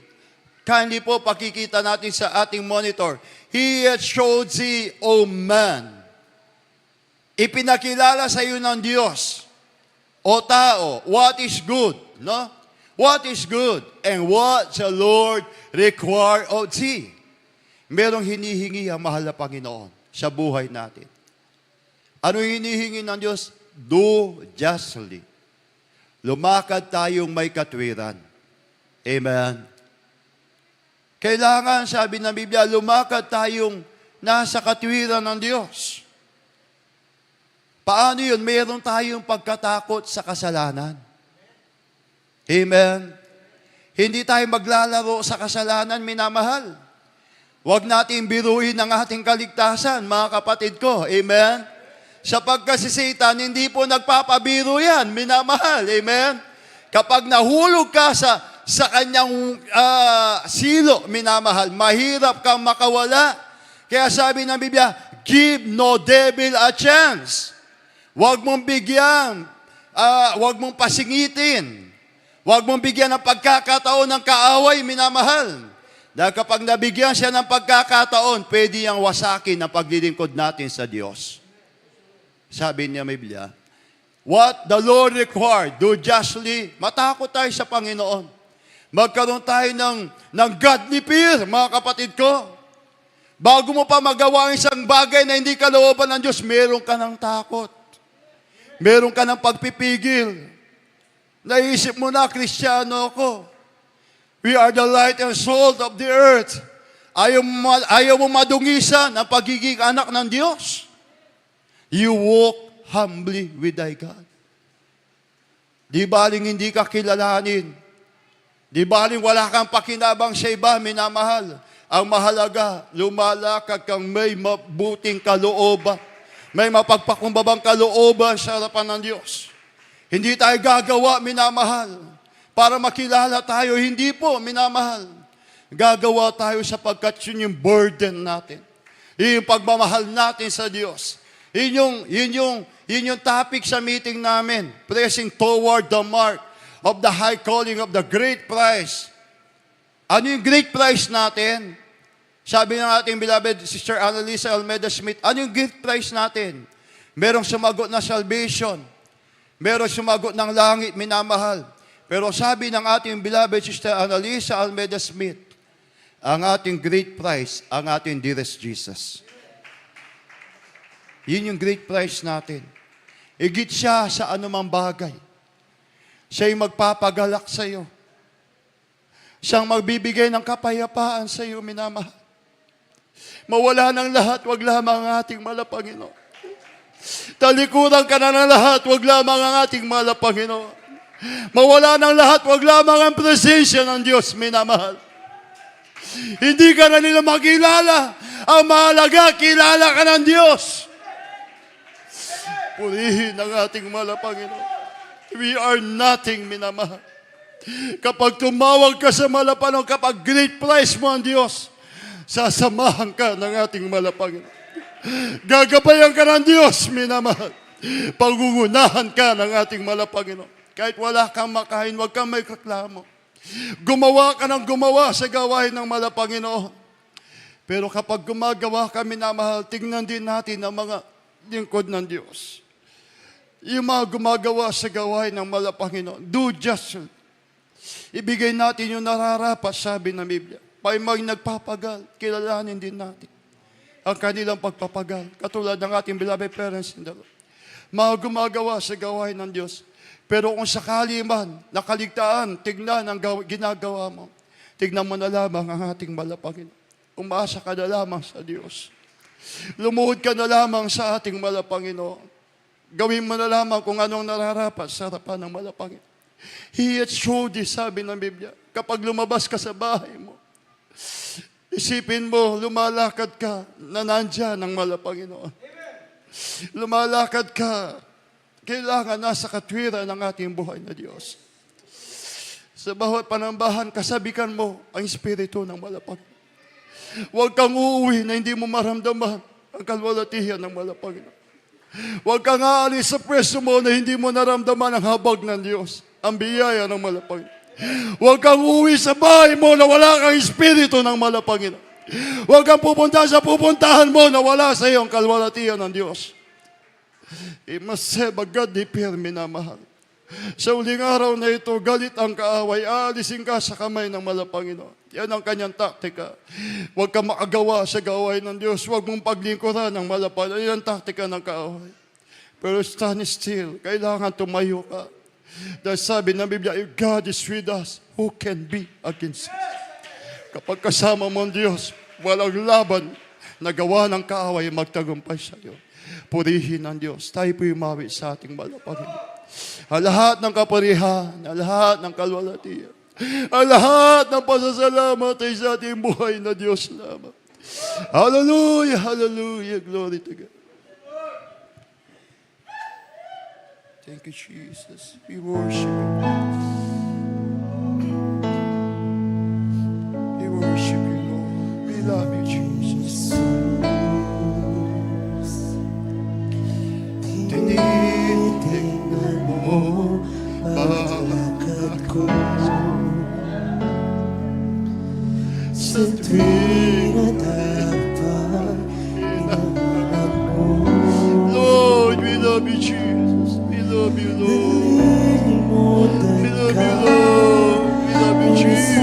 Kindly po pakikita natin sa ating monitor. He hath showed thee, O man. Ipinakilala sa iyo ng Diyos, o tao, what is good, no? What is good and what the Lord require of thee. Merong hinihingi ang mahal na Panginoon sa buhay natin. Ano hinihingi ng Diyos? Do justly. Lumakad tayong may katwiran. Amen. Kailangan, sabi ng Biblia, lumakad tayong nasa katwiran ng Diyos. Paano yun? Mayroon tayong pagkatakot sa kasalanan. Amen. Hindi tayo maglalaro sa kasalanan, minamahal. Huwag natin biruin ang ating kaligtasan, mga kapatid ko. Amen. Sapagkat si Satan, hindi po nagpapabiro yan, minamahal. Amen. Kapag nahulog ka sa kanyang silo, minamahal, mahirap kang makawala. Kaya sabi ng Biblia, give no devil a chance. Huwag mong bigyan, huwag mong pasingitin. Huwag mong bigyan ng pagkakataon ng kaaway, minamahal. Dahil kapag nabigyan siya ng pagkakataon, pwede niyang wasakin ang paglilingkod natin sa Diyos. Sabi niya may Biblia, what the Lord required, do justly. Matakot tayo sa Panginoon. Magkaroon tayo ng godly fear, mga kapatid ko. Bago mo pa magawa ang isang bagay na hindi kalooban ng Diyos, meron ka ng takot. Meron ka ng pagpipigil. Naisip mo na, Kristiyano ako. We are the light and salt of the earth. Ayaw mo madungisan ang pagiging anak ng Diyos. You walk humbly with thy God. Di baling hindi ka kilalanin. Di baling wala kang pakinabang sa iba, minamahal. Ang mahalaga, lumalakad kang may mabuting kalooban. May mapagpakumbabang kalooban sa harapan ng Diyos. Hindi tayo gagawa, minamahal, para makilala tayo. Hindi po, minamahal. Gagawa tayo sapagkat yun yung burden natin. Yun yung pagmamahal natin sa Diyos. Yun yung topic sa meeting namin. Pressing toward the mark of the high calling of the great prize. Ano yung great prize natin? Sabi ng ating beloved Sister Annalisa Almeida Smith, ano yung great prize natin? Merong sumagot na salvation. Merong sumagot ng langit, minamahal. Pero sabi ng ating beloved Sister Annalisa Almeida Smith, ang ating great prize, ang ating dearest Jesus. Yun yung great prize natin. Higit siya sa anumang bagay. Siya'y magpapagalak sa iyo. Siyang magbibigay ng kapayapaan sa iyo, minamahal. Mawala ng lahat, wag lamang ang ating mahal na Panginoon. Talikuran ka na ng lahat, wag lamang ang ating mahal na Panginoon. Mawala ng lahat, wag lamang ang presensya ng Diyos, minamahal. Hindi ka na nila makilala. Ang mahalaga, kilala ka ng Diyos. Purihin ang ating mahal na Panginoon. We are nothing, minamahal. Kapag tumawag ka sa mahal na Panginoon, kapag great prize mo ang Diyos, sasamahan ka ng ating mahal na Panginoon. Gagabayan ka ng Diyos, minamahal. Pangungunahan ka ng ating mahal na Panginoon. Kahit wala kang makain, huwag kang may reklamo. Gumawa ka ng gumawa sa gawain ng mahal na Panginoon. Pero kapag gumagawa ka, minamahal, tingnan din natin ang mga lingkod ng Diyos. Yung mga gumagawa sa gawain ng mahal na Panginoon, do justly. Ibigay natin yung nararapat, sabi ng Biblia. Pa'y nagpapagal, kilalanin din natin ang kanilang pagpapagal. Katulad ng ating beloved parents in the Lord. Mga gumagawa sa gawain ng Diyos. Pero kung sakali man, nakaligtaan, tignan ang ginagawa mo. Tignan mo na lamang ang ating mahal na Panginoon. Umasa ka na lamang sa Diyos. Lumuhod ka na lamang sa ating mahal na Panginoon. Gawin mo na lamang kung anong nararapat sa harapan ng mahal na Panginoon. He has showed this, sabi ng Biblia. Kapag lumabas ka sa bahay mo, isipin mo, lumalakad ka na nandyan ang mahal na Panginoon. Lumalakad ka, kailangan nasa katwiran ng ating buhay na Diyos. Sa bawat panambahan, kasabikan mo ang Espiritu ng mahal na Panginoon. Huwag kang uuwi na hindi mo maramdaman ang kalwalatihan ng mahal na Panginoon. Huwag kang aalis sa pwesto mo na hindi mo naramdaman ang habag ng Diyos, ang biyaya ng mahal na Panginoon. Huwag kang uuwi sa bahay mo na wala kang Espiritu ng mahal na Panginoon. Huwag kang pupunta sa pupuntahan mo na wala sa iyo ang kalwalatihan ng Diyos. It must have a godly fear, minamahal. Sa uling araw na ito, galit ang kaaway, aalisin ka sa kamay ng mahal na Panginoon. Yan ang kanyang taktika. Huwag kang makagawa sa gawain ng Diyos. Huwag mong paglingkuran ng mahal na Panginoon. Yan ang taktika ng kaaway. Pero stand still. Kailangan tumayo ka. Dahil sabi ng Biblia, if God is with us, who can be against us? Kapag kasama mo ang Diyos, walang laban na gawa ng kaaway magtagumpay sa iyo. Purihin ang Diyos. Tayo po'y umawi sa ating mahal na Panginoon. Ang lahat ng kaparihan, ang lahat ng kalwalatian, ang lahat ng pasasalamat ay sa ating buhay na Diyos lamang. Hallelujah, hallelujah, glory to God. Thank you, Jesus. We worship you. We worship you, Lord. We love you, Jesus. Tinitignan mo paglalakad ko sa tuwing Lord, we love you, Jesus. We love you, Lord. We love you, Lord. We love you, Jesus.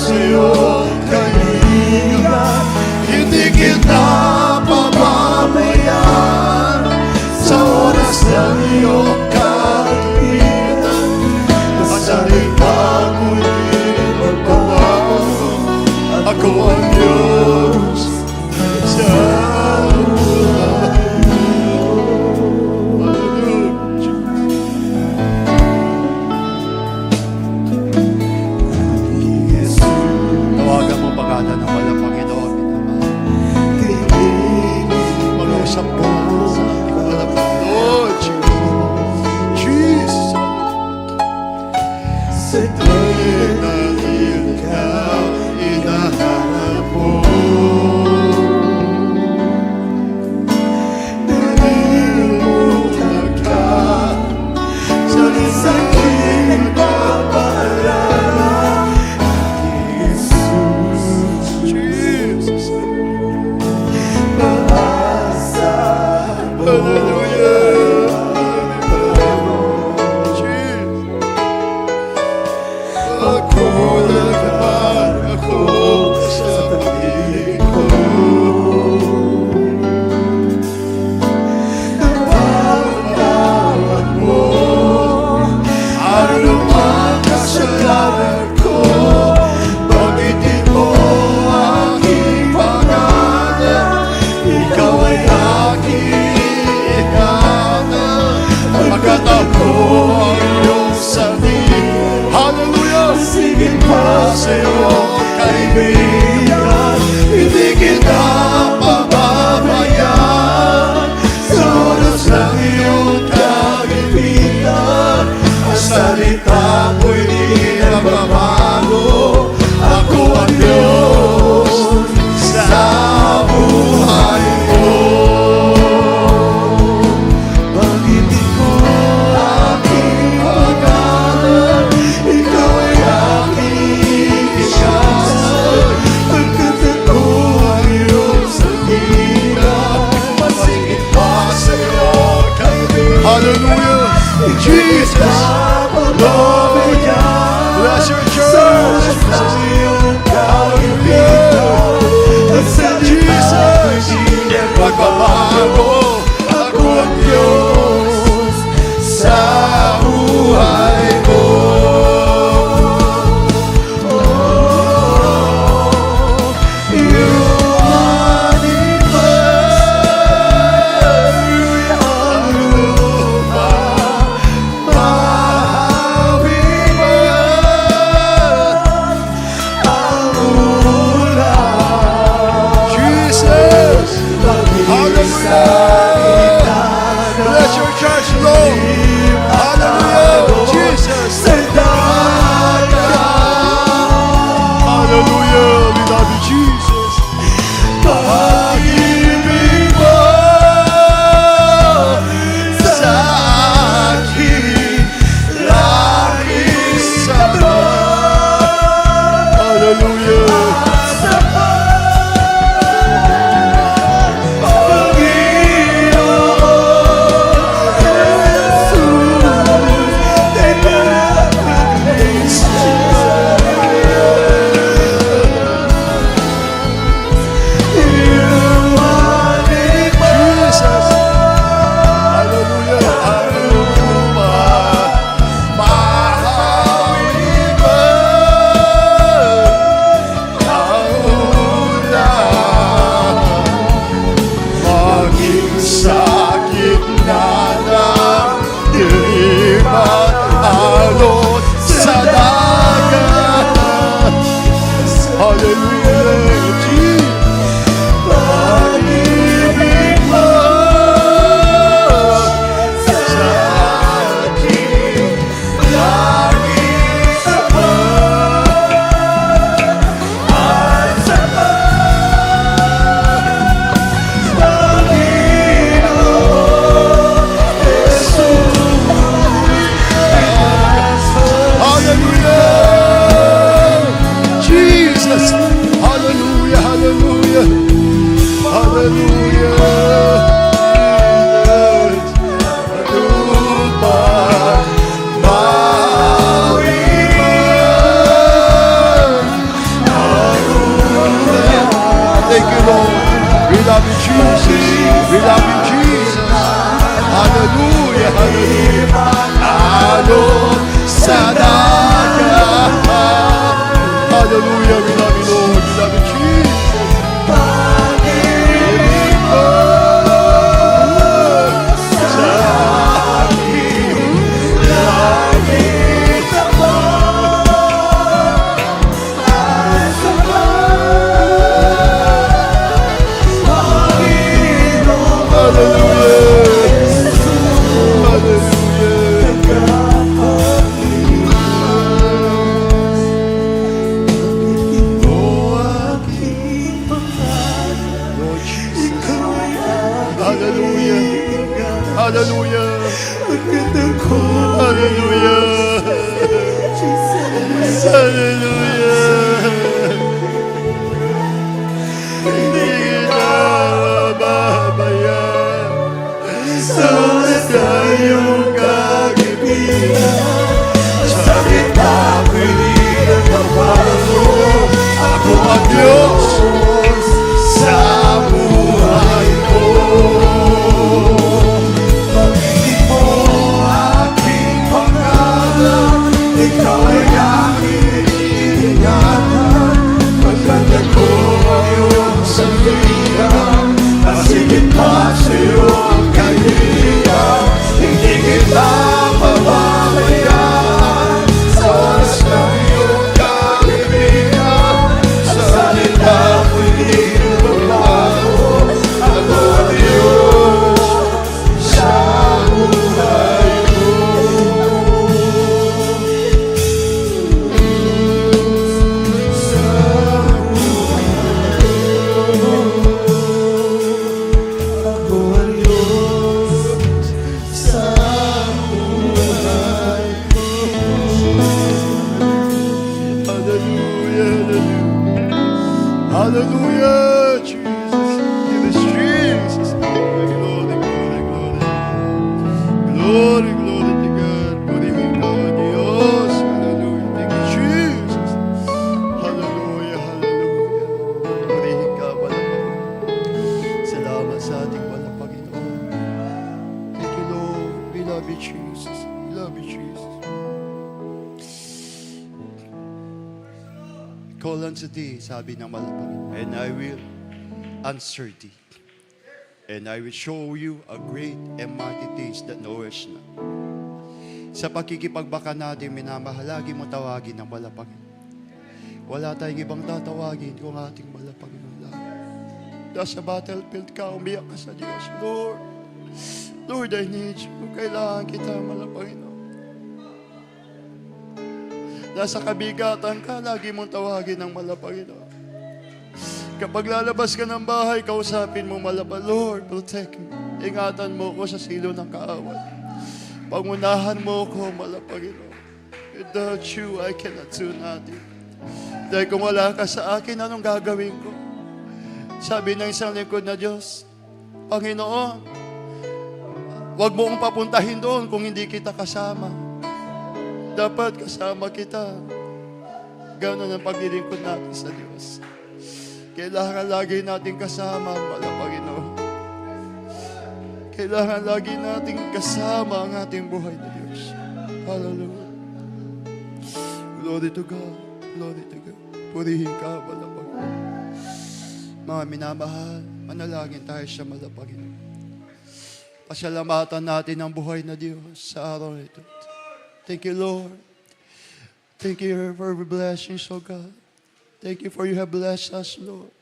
sa'yo, kaibigan. Hindi kita pababayaan sa oras ng iyong kagipitan. Ang salita mo'y magbabago. Ako ang Diyos sa tawagan mo pangalan ng walang Panginoon. Mag-usap po. Hindi ko alam po. Lord Jesus. Sa tuwing na ikaw hinahanap mo. Nalimutan ka sa sakit na paalala. Jesus. Hallelujah. Jesus. Ako nagmahal ako sa pag-ibig ko. Napatawad mo ano ang kasalanan ko. Bagitin mo aking pangalan. Ikaw ay aking ingatan. Pagkat ako ang iyong sarili. Hallelujah! Sigit pa sa'yo, kaibigan. Hindi kita pababayaan sa oras ng iyong kagipitan. Ang salita mo'y di nagbabago. Ako ang Diyos sa buhay mo. Bagitin ko aking pangalan. Ikaw ay aking isasal. Pagkat ako ang iyong sandigan. Masigit pa sa'yo, kaibigan. Hallelujah! Jesus! Lord! Bless your church! Jesus! Magbabago ako ang Diyos sa buhay mo. You are ang lupa, mahawin ang ulan. Jesus! Hallelujah! Bless your church, Lord! Hallelujah! Jesus! Hallelujah! We love you, Jesus! Pag-ibig mo sa akin laging sapat. Hallelujah! Hallelujah! Jesus! Hallelujah! Hallelujah, Jesus. It is Jesus. Glory, glory, glory, glory. Glory, glory to God. Purihin ka, O Diyos. Hallelujah. Thank you, Jesus. Hallelujah, hallelujah. Purihin ka, Panginoon. Salamat sa ating walang Panginoon. Thank you, Lord. We love you, Jesus. We love you, Jesus. Call unto thee, sabi ng malapangin, and I will answer thee. And I will show you a great and mighty things that knowest not. Sa pakikipagbaka natin, minamahalagi mo tawagin ng malapangin. Wala tayong ibang tatawagin kung ating malapangin lang. Nasa battlefield ka, umiyak ka sa Diyos. Lord, Lord, I need you. Kailangan kita, malapangin. Nasa kabigatan ka, lagi mong tawagin ng malapanginoon. Kapag lalabas ka ng bahay, kausapin mo malapang, Lord, protect me. Ingatan mo ko sa silo ng kaaway. Pangunahan mo ko, malapanginoon. Without you, I cannot do nothing. Dahil kung wala ka sa akin, anong gagawin ko? Sabi ng isang lingkod na Diyos, Panginoon, huwag mo kong papuntahin doon kung hindi kita kasama. Dapat kasama kita. Gano'n ang paglilingkod natin sa Diyos. Kailangan lagi natin kasama ang Panginoon. Kailangan lagi natin kasama ang ating buhay na Diyos. Hallelujah. Glory to God. Glory to God. Purihin ka, Panginoon. Mga minamahal, manalangin tayo sa Panginoon. Pasalamatan natin ang buhay na Diyos sa araw na ito. Thank you, Lord. Thank you for your blessings, O God. Thank you for you have blessed us, Lord.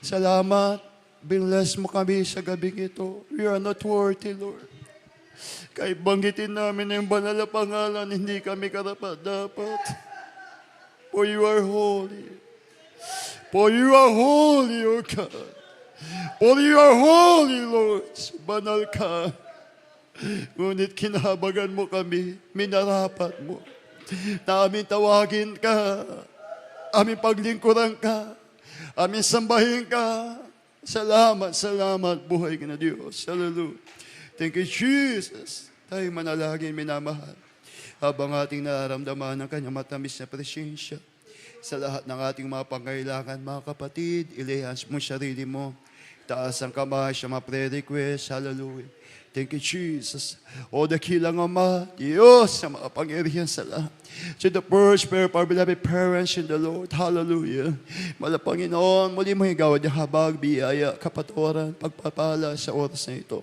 Salamat. Binless mo kami sa gabing ito. We are not worthy, Lord. Kahit banggitin namin na yung banal na pangalan, hindi kami karapat-dapat. For you are holy. For you are holy, O God. For you are holy, Lord. Banal ka. Ngunit kinahabagan mo kami, minarapat mo, na aming tawagin ka, aming paglingkuran ka, aming sambahin ka. Salamat, salamat, buhay ka na Diyos. Hallelujah. Thank you, Jesus. Tayo manalangin, minamahal, habang ating nararamdaman ang kanyang matamis na presensya sa lahat ng ating mga pangailangan, mga kapatid, ilihas mo sarili mo, taas ang kamay sa mga prayer request. Hallelujah. Thank you, Jesus. O dakilang Ama, Diyos, sa mga pangyarihan sa lahat. To the first prayer of our beloved parents in the Lord. Hallelujah. Malapanginoon, muli mo higawad yung habag, biyaya, kapatawaran, pagpapala sa oras na ito.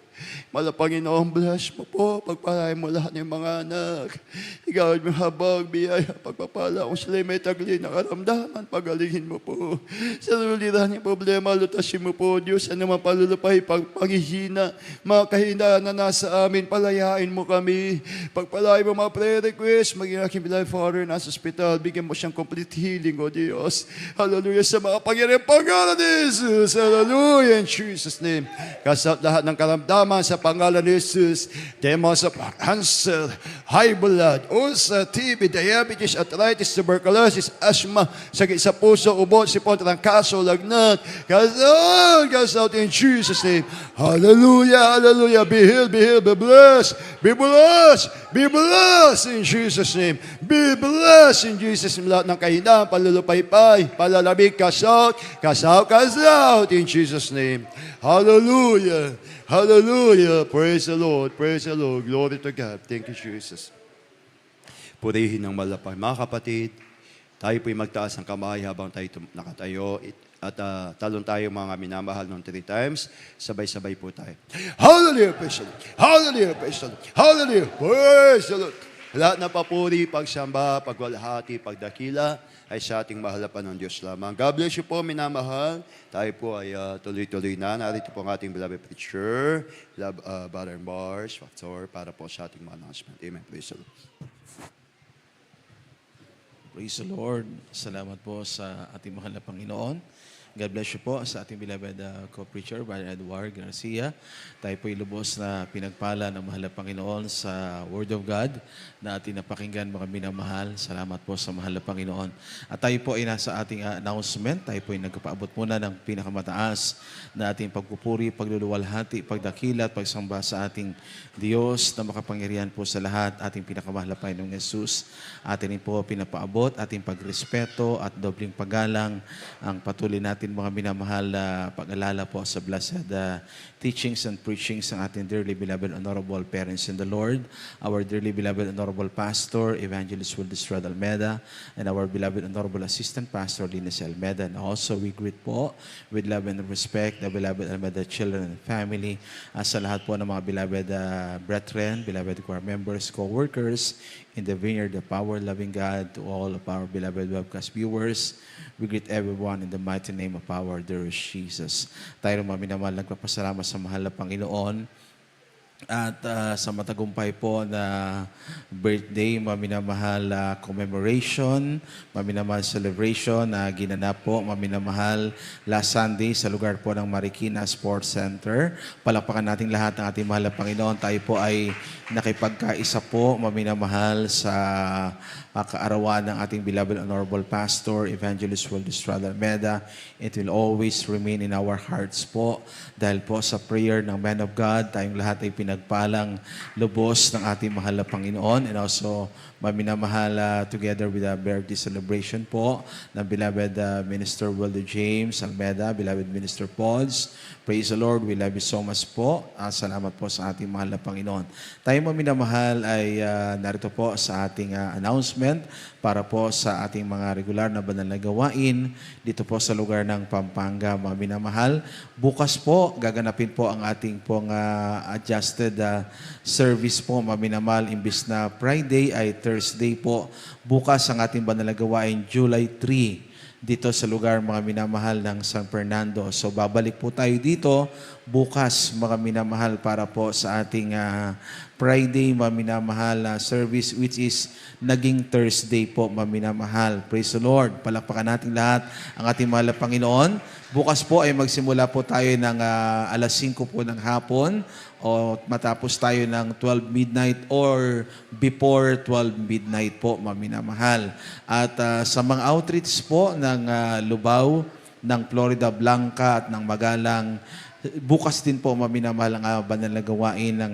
Malapanginoon, bless mo po, pagpalain mo lahat ng mga anak. Higawad mo habag, biyaya, pagpapala. Kung sila'y may tagli na karamdaman, pagalingin mo po. Sa luliran ng problema, lutasin mo po, Diyos, ano man palulupay, pangihina, mga kahinaan na nasa amin, palayain mo kami. Pagpalain mo mga prayer request, maging aking beloved Father nasa hospital, bigyan mo siyang complete healing, O Diyos. Hallelujah, sa mga pangyarihan pangalan ni Jesus. Hallelujah, in Jesus' name. Kasat lahat ng karamdaman sa pangalan ni Jesus. Demons of cancer, high blood, ulcer, TB, diabetes, arthritis, tuberculosis, asthma, sakit sa puso, ubot, sipon, trangkaso, lagnat. Cast out in Jesus' name. Hallelujah, hallelujah. Be healed, be healed, be blessed, be blessed, be blessed in Jesus' name. Be blessed in Jesus' name. Lahat ng kahinaan, palulupaypay, palalamig, cast out, cast out, cast out in Jesus' name. Hallelujah, hallelujah. Praise the Lord, praise the Lord. Glory to God. Thank you, Jesus. Purihin ng malapay. Mga kapatid, tayo po'y magtaas ng kamay habang tayo nakatayo. At talon tayo mga minamahal ng 3 times. Sabay-sabay po tayo. Hallelujah, praise the Lord. Hallelujah, praise the Lord. Hallelujah, praise the Lord. Lahat na papuri, pagsamba, pagwalhati, pagdakila ay sa ating mahalapan ng Diyos lamang. God bless you po, minamahal. Tayo po ay tuloy-tuloy na. Narito po ang ating beloved preacher, Brother Mars, Pastor, para po sa ating mga announcement. Amen. Praise the Lord. Praise the Lord. Salamat po sa ating mahal na Panginoon. God bless you po sa ating beloved co-preacher, Brother Edward Garcia. Tayo po'y lubos na pinagpala ng mahal na Panginoon sa Word of God na ating napakinggan, mga minamahal. Salamat po sa mahal na Panginoon. At tayo po ay nasa ating announcement. Tayo po ay nagpaabot muna ng pinakamataas na ating pagpupuri, pagluluwalhati, pagdakila at pagsamba sa ating Diyos na makapangyarihan po sa lahat, ating pinakamahal na Panginoong Jesus. Atin rin po pinapaabot, ating pagrespeto at dobling paggalang ang patuloy natin mga minamahal na pag-alala po sa blessed teachings and preachings ng ating dearly beloved honorable parents in the Lord, our dearly beloved honorable pastor, Evangelist Wildestrad Almeda, and our beloved honorable assistant pastor, Linus Almeda. And also we greet po with love and respect the beloved Almeda children and family, sa lahat po ng mga beloved brethren, beloved choir members, co-workers in the vineyard of our loving God, to all of our beloved webcast viewers. We greet everyone in the mighty name of our dear Jesus. Tayo mga minamahal, nagpapasalamat sa mahal na Panginoon at sa matagumpay po na birthday, maminamahal commemoration, maminamahal celebration na ginanap po, maminamahal last Sunday sa lugar po ng Marikina Sports Center. Palakpakan natin lahat ng ating mahal na Panginoon. Tayo po ay nakipagkaisa po, maminamahal sa kaarawan ng ating beloved honorable pastor, Evangelist Wildestrad Almeda. It will always remain in our hearts po dahil po sa prayer ng man of God, tayong lahat ay pinagpalang lubos ng ating mahal na Panginoon, and also maminamahal together with the birthday celebration po ng beloved Minister Wilder James Almeda, beloved Minister Pods. Praise the Lord, we love you so much po. Salamat po sa ating mahal na Panginoon. Tayo maminamahal ay narito po sa ating announcement para po sa ating mga regular na banal na gawain dito po sa lugar ng Pampanga, mga minamahal. Bukas po, gaganapin po ang ating pong adjusted service po, mga minamahal. Imbis na Friday ay Thursday po. Bukas ang ating banal na gawain, July 3, dito sa lugar, mga minamahal, ng San Fernando. So babalik po tayo dito bukas, mga minamahal, para po sa ating Friday, mga minamahal, service, which is naging Thursday po, mga minamahal. Praise the Lord. Palakpakan natin lahat ang ating mahal na Panginoon. Bukas po ay magsimula po tayo ng alas 5 po ng hapon, o matapos tayo ng 12 midnight or before 12 midnight po, mga minamahal. At sa mga outreach po ng Lubao, ng Florida Blanca at ng Magalang, bukas din po, mga minamahal, ang banal na gawain ng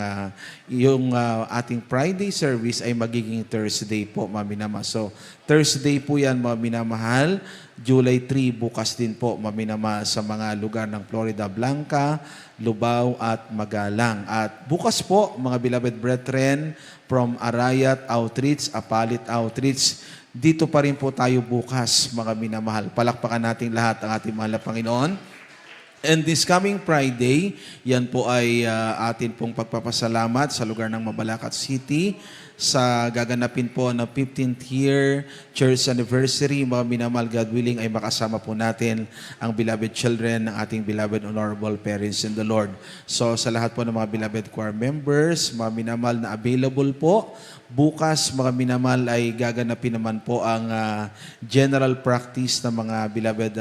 yung ating Friday service ay magiging Thursday po, mga minamahal. So Thursday po yan, mga minamahal. July 3, bukas din po, mga minamahal, sa mga lugar ng Florida Blanca, Lubao at Magalang. At bukas po, mga beloved brethren, from Arayat Outreach, Apalit Outreach, dito pa rin po tayo bukas, mga minamahal. Palakpakan natin lahat ang ating mahal na Panginoon. And this coming Friday, yan po ay atin pong pagpapasalamat sa lugar ng Mabalacat City sa gaganapin po ng 15th year church anniversary. Mga minamahal, God willing, ay makasama po natin ang beloved children ng ating beloved honorable parents in the Lord. So sa lahat po ng mga beloved choir members, mga minamahal na available po, bukas, mga minamahal, ay gaganapin naman po ang general practice ng mga beloved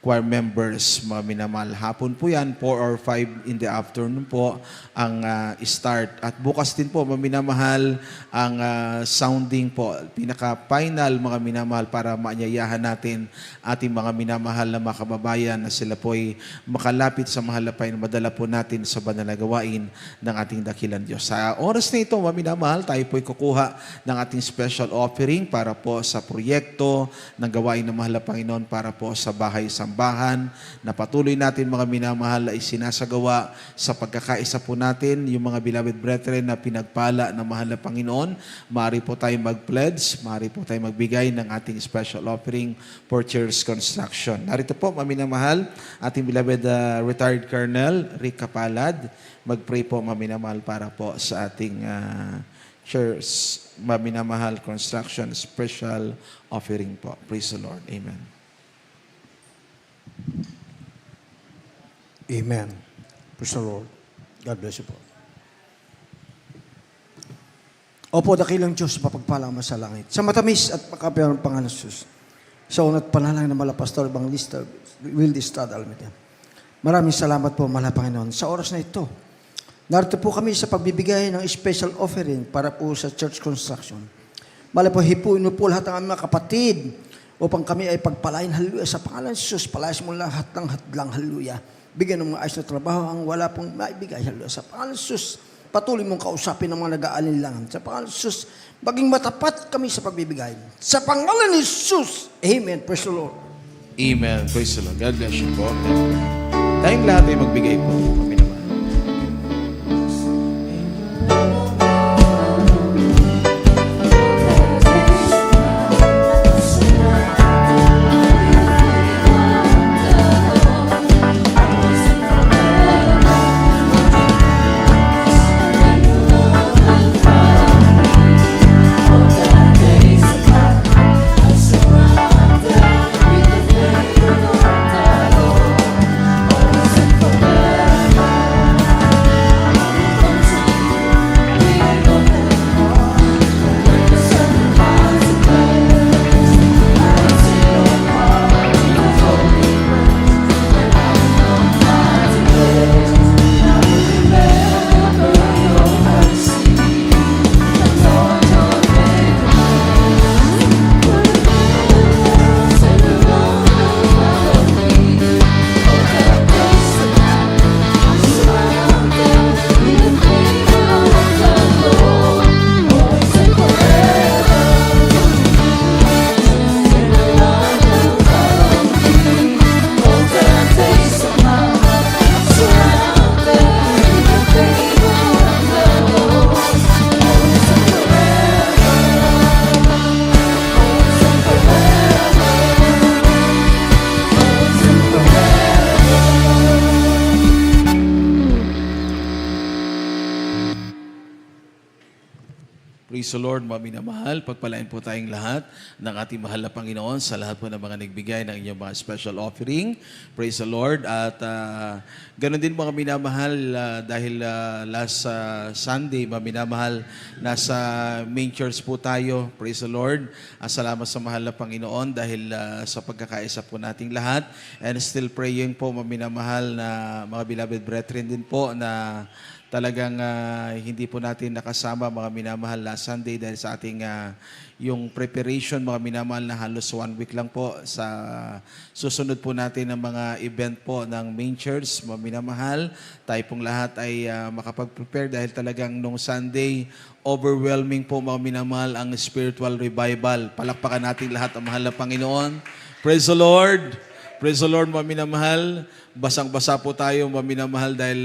choir members, mga minamahal. Hapon po yan, 4 or 5 in the afternoon po ang start. At bukas din po, mga minamahal, ang sounding po, pinaka-final, mga minamahal, para maanyayahan natin ating mga minamahal na mga kababayan na sila po ay makalapit sa mahal na Panginoon, madala po natin sa banal na gawain ng ating dakilang Diyos. Sa oras na ito, mga minamahal, tayo po ay kukuha ng ating special offering para po sa proyekto ng gawain ng mahal na Panginoon, para po sa bahay-sambahan na patuloy natin, mga minamahal, ay sinasagawa sa pagkakaisa po natin. Yung mga beloved brethren na pinagpala ng mahal na Panginoon, maaari po tayo mag-pledge, maaari po tayo magbigay ng ating special offering for church construction. Narito po, mga minamahal, ating beloved retired Colonel Rick Kapalad, mag-pray po, mga minamahal, para po sa ating church, mga minamahal, construction special offering po. Praise the Lord. Amen. Amen. Praise the Lord. God bless you po. Opo, dakilang Diyos, mapagpalang sa langit. Sa matamis at makapayang Panginoon Jesus, sa unat panalangin ng mala Pastor Evangelista Will Estrada Almeida. Maraming salamat po, mahal na Panginoon. Sa oras na ito, narito po kami sa pagbibigay ng special offering para po sa church construction. Mala po, hipuin mo po lahat ng aming mga kapatid upang kami ay pagpalain, hallelujah, sa pangalan ni Jesus, palayas mo lahat ng hadlang, hallelujah. Bigyan ng mga ayos na trabaho ang wala pong maibigay, hallelujah. Sa pangalan ni Jesus, patuloy mong kausapin ng mga nag-aalinlangan. Sa pangalan ni Jesus, maging matapat kami sa pagbibigay. Sa pangalan ni Jesus, amen. Praise the Lord. Amen. Praise the Lord. God bless you po. Tayong lahat ay magbigay po. Kami naman. Praise the Lord, mga minamahal. Pagpalain po tayong lahat ng ating mahal na Panginoon sa lahat po ng mga nagbigay ng inyong mga special offering. Praise the Lord. At ganoon din mga minamahal, dahil last Sunday, mga minamahal, nasa main church po tayo. Praise the Lord. Salamat sa mahal na Panginoon dahil sa pagkakaisa po nating lahat. And still praying po, mga minamahal, na mga beloved brethren din po na talagang hindi po natin nakasama, mga minamahal, last Sunday dahil sa ating yung preparation, mga minamahal, na halos 1 week lang po sa susunod po natin ng mga event po ng main church, mga minamahal. Tayo pong lahat ay makapag-prepare dahil talagang nung Sunday, overwhelming po, mga minamahal, ang spiritual revival. Palakpakan natin lahat ang mahal na Panginoon. Praise the Lord! Praise the Lord, mga minamahal. Basang-basa po tayo, mga minamahal, dahil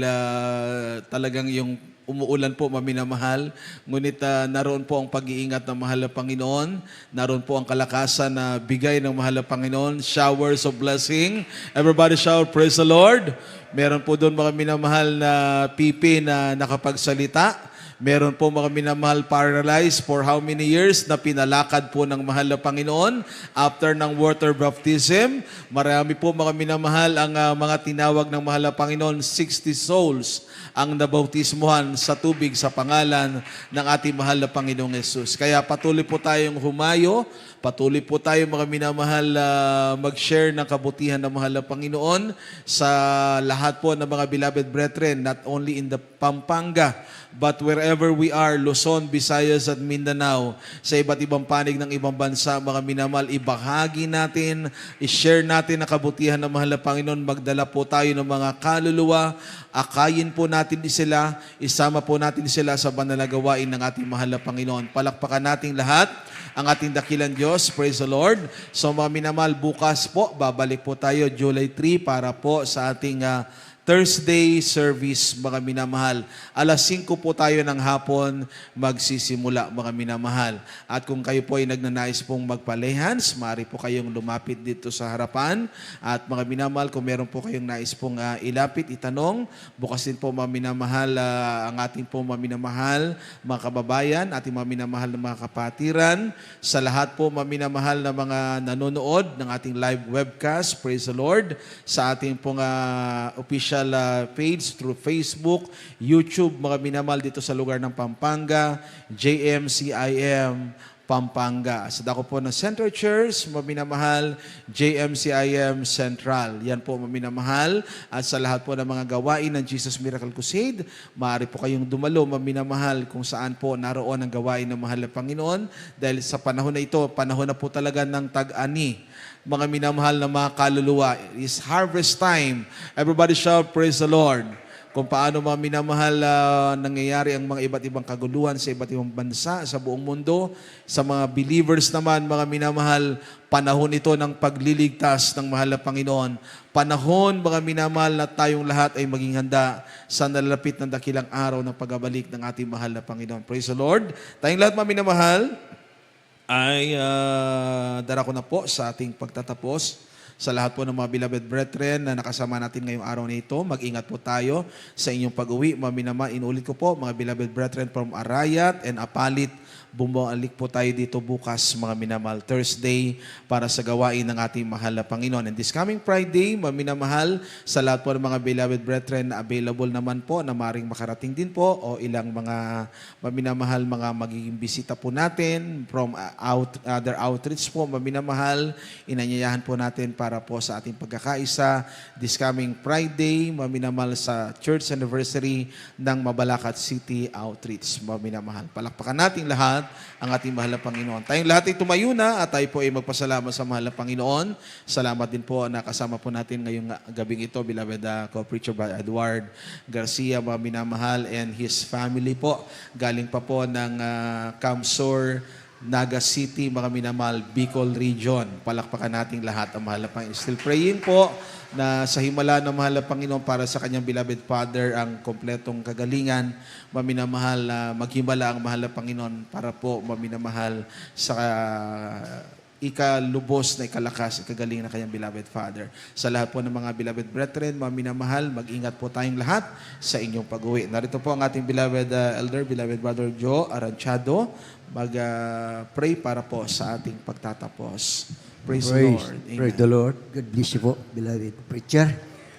talagang yung umuulan po, mga minamahal. Ngunit naroon po ang pag-iingat ng mahal na Panginoon. Naroon po ang kalakasan na bigay ng mahal na Panginoon. Showers of blessing. Everybody shout, praise the Lord. Meron po doon, mga minamahal, na pipi na nakapagsalita. Meron po, mga minamahal, paralyzed for how many years na pinalakad po ng mahal na Panginoon after ng water baptism. Marami po, mga minamahal, ang mga tinawag ng mahal na Panginoon, 60 souls ang nabautismuhan sa tubig sa pangalan ng ating mahal na Panginoong Yesus. Kaya patuloy po tayong humayo, patuloy po tayo, mga minamahal, mag-share ng kabutihan ng mahal na Panginoon sa lahat po ng mga beloved brethren, not only in the Pampanga, but wherever we are, Luzon, Visayas at Mindanao, sa iba't ibang panig ng ibang bansa, mga minamahal, ibahagi natin, i-share natin ang kabutihan ng mahal na Panginoon, magdala po tayo ng mga kaluluwa, akayin po natin sila, isama po natin sila sa banal na gawain ng ating mahal na Panginoon. Palakpakan natin lahat ang ating dakilang Diyos. Praise the Lord. So mga minamahal, bukas po, babalik po tayo July 3 para po sa ating Thursday service, mga minamahal. 5:00 po tayo ng hapon magsisimula, mga minamahal. At kung kayo po ay nagnanais pong magpalehans, maaari po kayong lumapit dito sa harapan. At mga minamahal, kung meron po kayong nais pong ilapit, itanong, bukas din po, mga minamahal, ang ating po, mga minamahal, mga kababayan, ating mga minamahal na mga kapatiran, sa lahat po, mga minamahal na mga nanonood ng ating live webcast, praise the Lord, sa ating pong official page through Facebook, YouTube, mga minamahal, dito sa lugar ng Pampanga, JMCIM Pampanga. Sa dako po ng Center Church, maminamahal, JMCIM Central. Yan po, maminamahal. At sa lahat po ng mga gawain ng Jesus Miracle Crusade, maaari po kayong dumalo, maminamahal, kung saan po naroon ang gawain ng mahal na Panginoon. Dahil sa panahon na ito, panahon na po talaga ng tag-ani. Mga minamahal na mga kaluluwa, is harvest time. Everybody shout, praise the Lord. Kung paano mga minamahal nangyayari ang mga iba't ibang kaguluhan sa iba't ibang bansa, sa buong mundo. Sa mga believers naman, mga minamahal, panahon ito ng pagliligtas ng mahal na Panginoon. Panahon, mga minamahal, na tayong lahat ay maging handa sa nalalapit ng dakilang araw ng pagbabalik ng ating mahal na Panginoon. Praise the Lord. Tayong lahat, mga minamahal, ay darako na po sa ating pagtatapos. Sa lahat po ng mga beloved brethren na nakasama natin ngayong araw na ito, mag-ingat po tayo sa inyong pag-uwi. Inulit ko po, mga beloved brethren from Arayat and Apalit, bumalik po tayo dito bukas, mga minamahal, Thursday, para sa gawain ng ating mahal na Panginoon. And this coming Friday, mga minamahal, sa lahat po ng mga beloved brethren na available naman po, na maring makarating din po, o ilang mga minamahal, mga magiging bisita po natin from other outreach po, mga minamahal, inanyayahan po natin para po sa ating pagkakaisa this coming Friday, mga minamahal, sa church anniversary ng Mabalacat City Outreach. Mga minamahal, palakpakan natin lahat ang ating mahal na Panginoon. Tayong lahat ay tumayo na at tayo po ay magpasalamat sa mahal na Panginoon. Salamat din po na kasama po natin ngayong gabing ito, beloved co-preacher by Edward Garcia, mga minamahal, and his family po. Galing pa po ng Kamsur, Naga City, mga minamahal, Bicol Region. Palakpakan natin lahat ang mahal na Panginoon. Still praying po na sa himala ng mahal na Panginoon para sa kanyang beloved Father ang kompletong kagalingan. Maminamahal, maghimala ang mahal na Panginoon para po maminamahal sa ikalubos na ikalakas, ikagaling na kanyang beloved Father. Sa lahat po ng mga beloved brethren, mga minamahal, mag-ingat po tayong lahat sa inyong pag-uwi. Narito po ang ating beloved elder, beloved Brother Joe Aranchado, mag-pray para po sa ating pagtatapos. Praise the Lord. Amen. Praise the Lord. God bless you po, beloved preacher.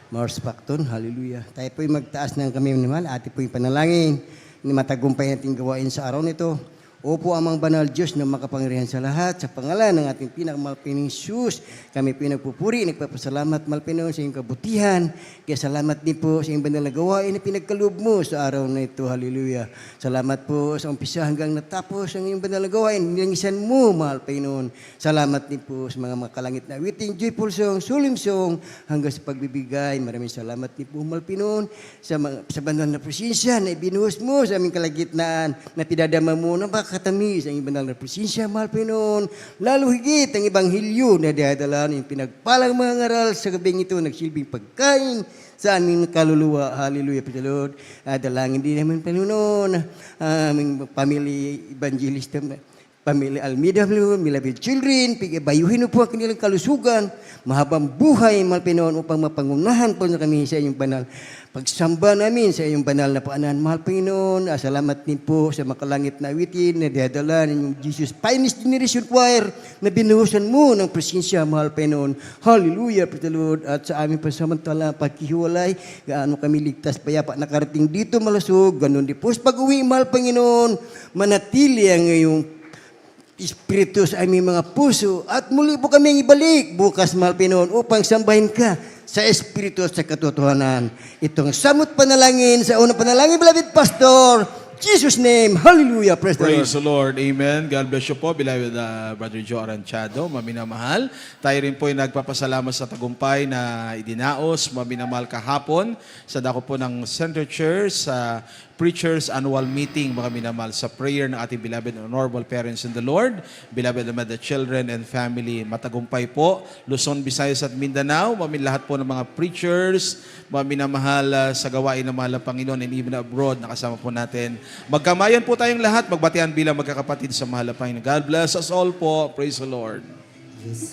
Mars Pacton, hallelujah. Tayo po'y magtaas ng kami naman, ati po'y panalangin na matagumpay natin gawain sa araw nito. Opo, amang banal Diyos na makapangyarihan sa lahat, sa pangalan ng ating pinakamalpining Diyos, kami pinagpupuri, nagpapasalamat malpinaw sa iyong kabutihan. Kaya salamat din po sa iyong banal na gawain na pinagkaloob mo sa araw na ito. Hallelujah. Salamat po sa umpisa hanggang natapos ang iyong banal na gawain. Nilangisan mo, mahal Panginoon. Salamat din po sa mga makalangit na awiting, joyful song, solemn song, hanggang sa pagbibigay. Maraming salamat din po, mahal Panginoon, sa banal na presensya na ibinuhos mo sa aming kalagitnaan, na pinadama mo na katamis ang ibang na presensya, mahal Panginoon. Lalo higit ang Ebanghelyo na dihadala ng pinagpalang mga ngaral sa gabing ito, nagsilbing pagkain sa aming kaluluwa. Hallelujah, praise the Lord. Dalangin din namin, Panginoon, aming family evangelista, Pamilya Almeida, beloved children, pigabayuhin po ang kanilang kalusugan, mahabang buhay, mahal Panginoon, upang mapangunahan po na kami sa iyong banal pagsamba namin sa iyong banal na paanan, mahal Panginoon. Salamat din po sa makalangit na awitin na dihadala ng Jesus Finest Generation Choir na binuhusan mo ng presensya, mahal Panginoon. Hallelujah, praise the Lord. At sa aming pansamantala paghihiwalay, gaano kami ligtas, payapa, nakarating dito malusog, ganun din po sa pag-uwi, mahal Panginoon, manatili ang iyong Espiritu sa aming mga puso at muli po kami ibalik bukas, mahal Panginoon, upang sambahin ka sa Espiritu at sa katotohanan. Itong samot panalangin sa unang panalangin, beloved Pastor, Jesus' name, hallelujah, praise the Lord. Praise the Lord. Amen. God bless you po, beloved Brother Joe Aranchado, maminamahal. Tayo rin po ay nagpapasalamat sa tagumpay na idinaos, maminamahal kahapon, sa dako po ng Center Church, sa Preachers Annual Meeting, mga minamahal, sa prayer ng ating beloved and honorable parents in the Lord, beloved and the children and family. Matagumpay po, Luzon, Visayas at Mindanao, lahat po ng mga preachers, mga minamahal sa gawain ng mahal na Panginoon and even abroad, nakasama po natin. Magkamayan po tayong lahat, magbatian bilang magkakapatid sa mahal na Panginoon. God bless us all po. Praise the Lord. Yes,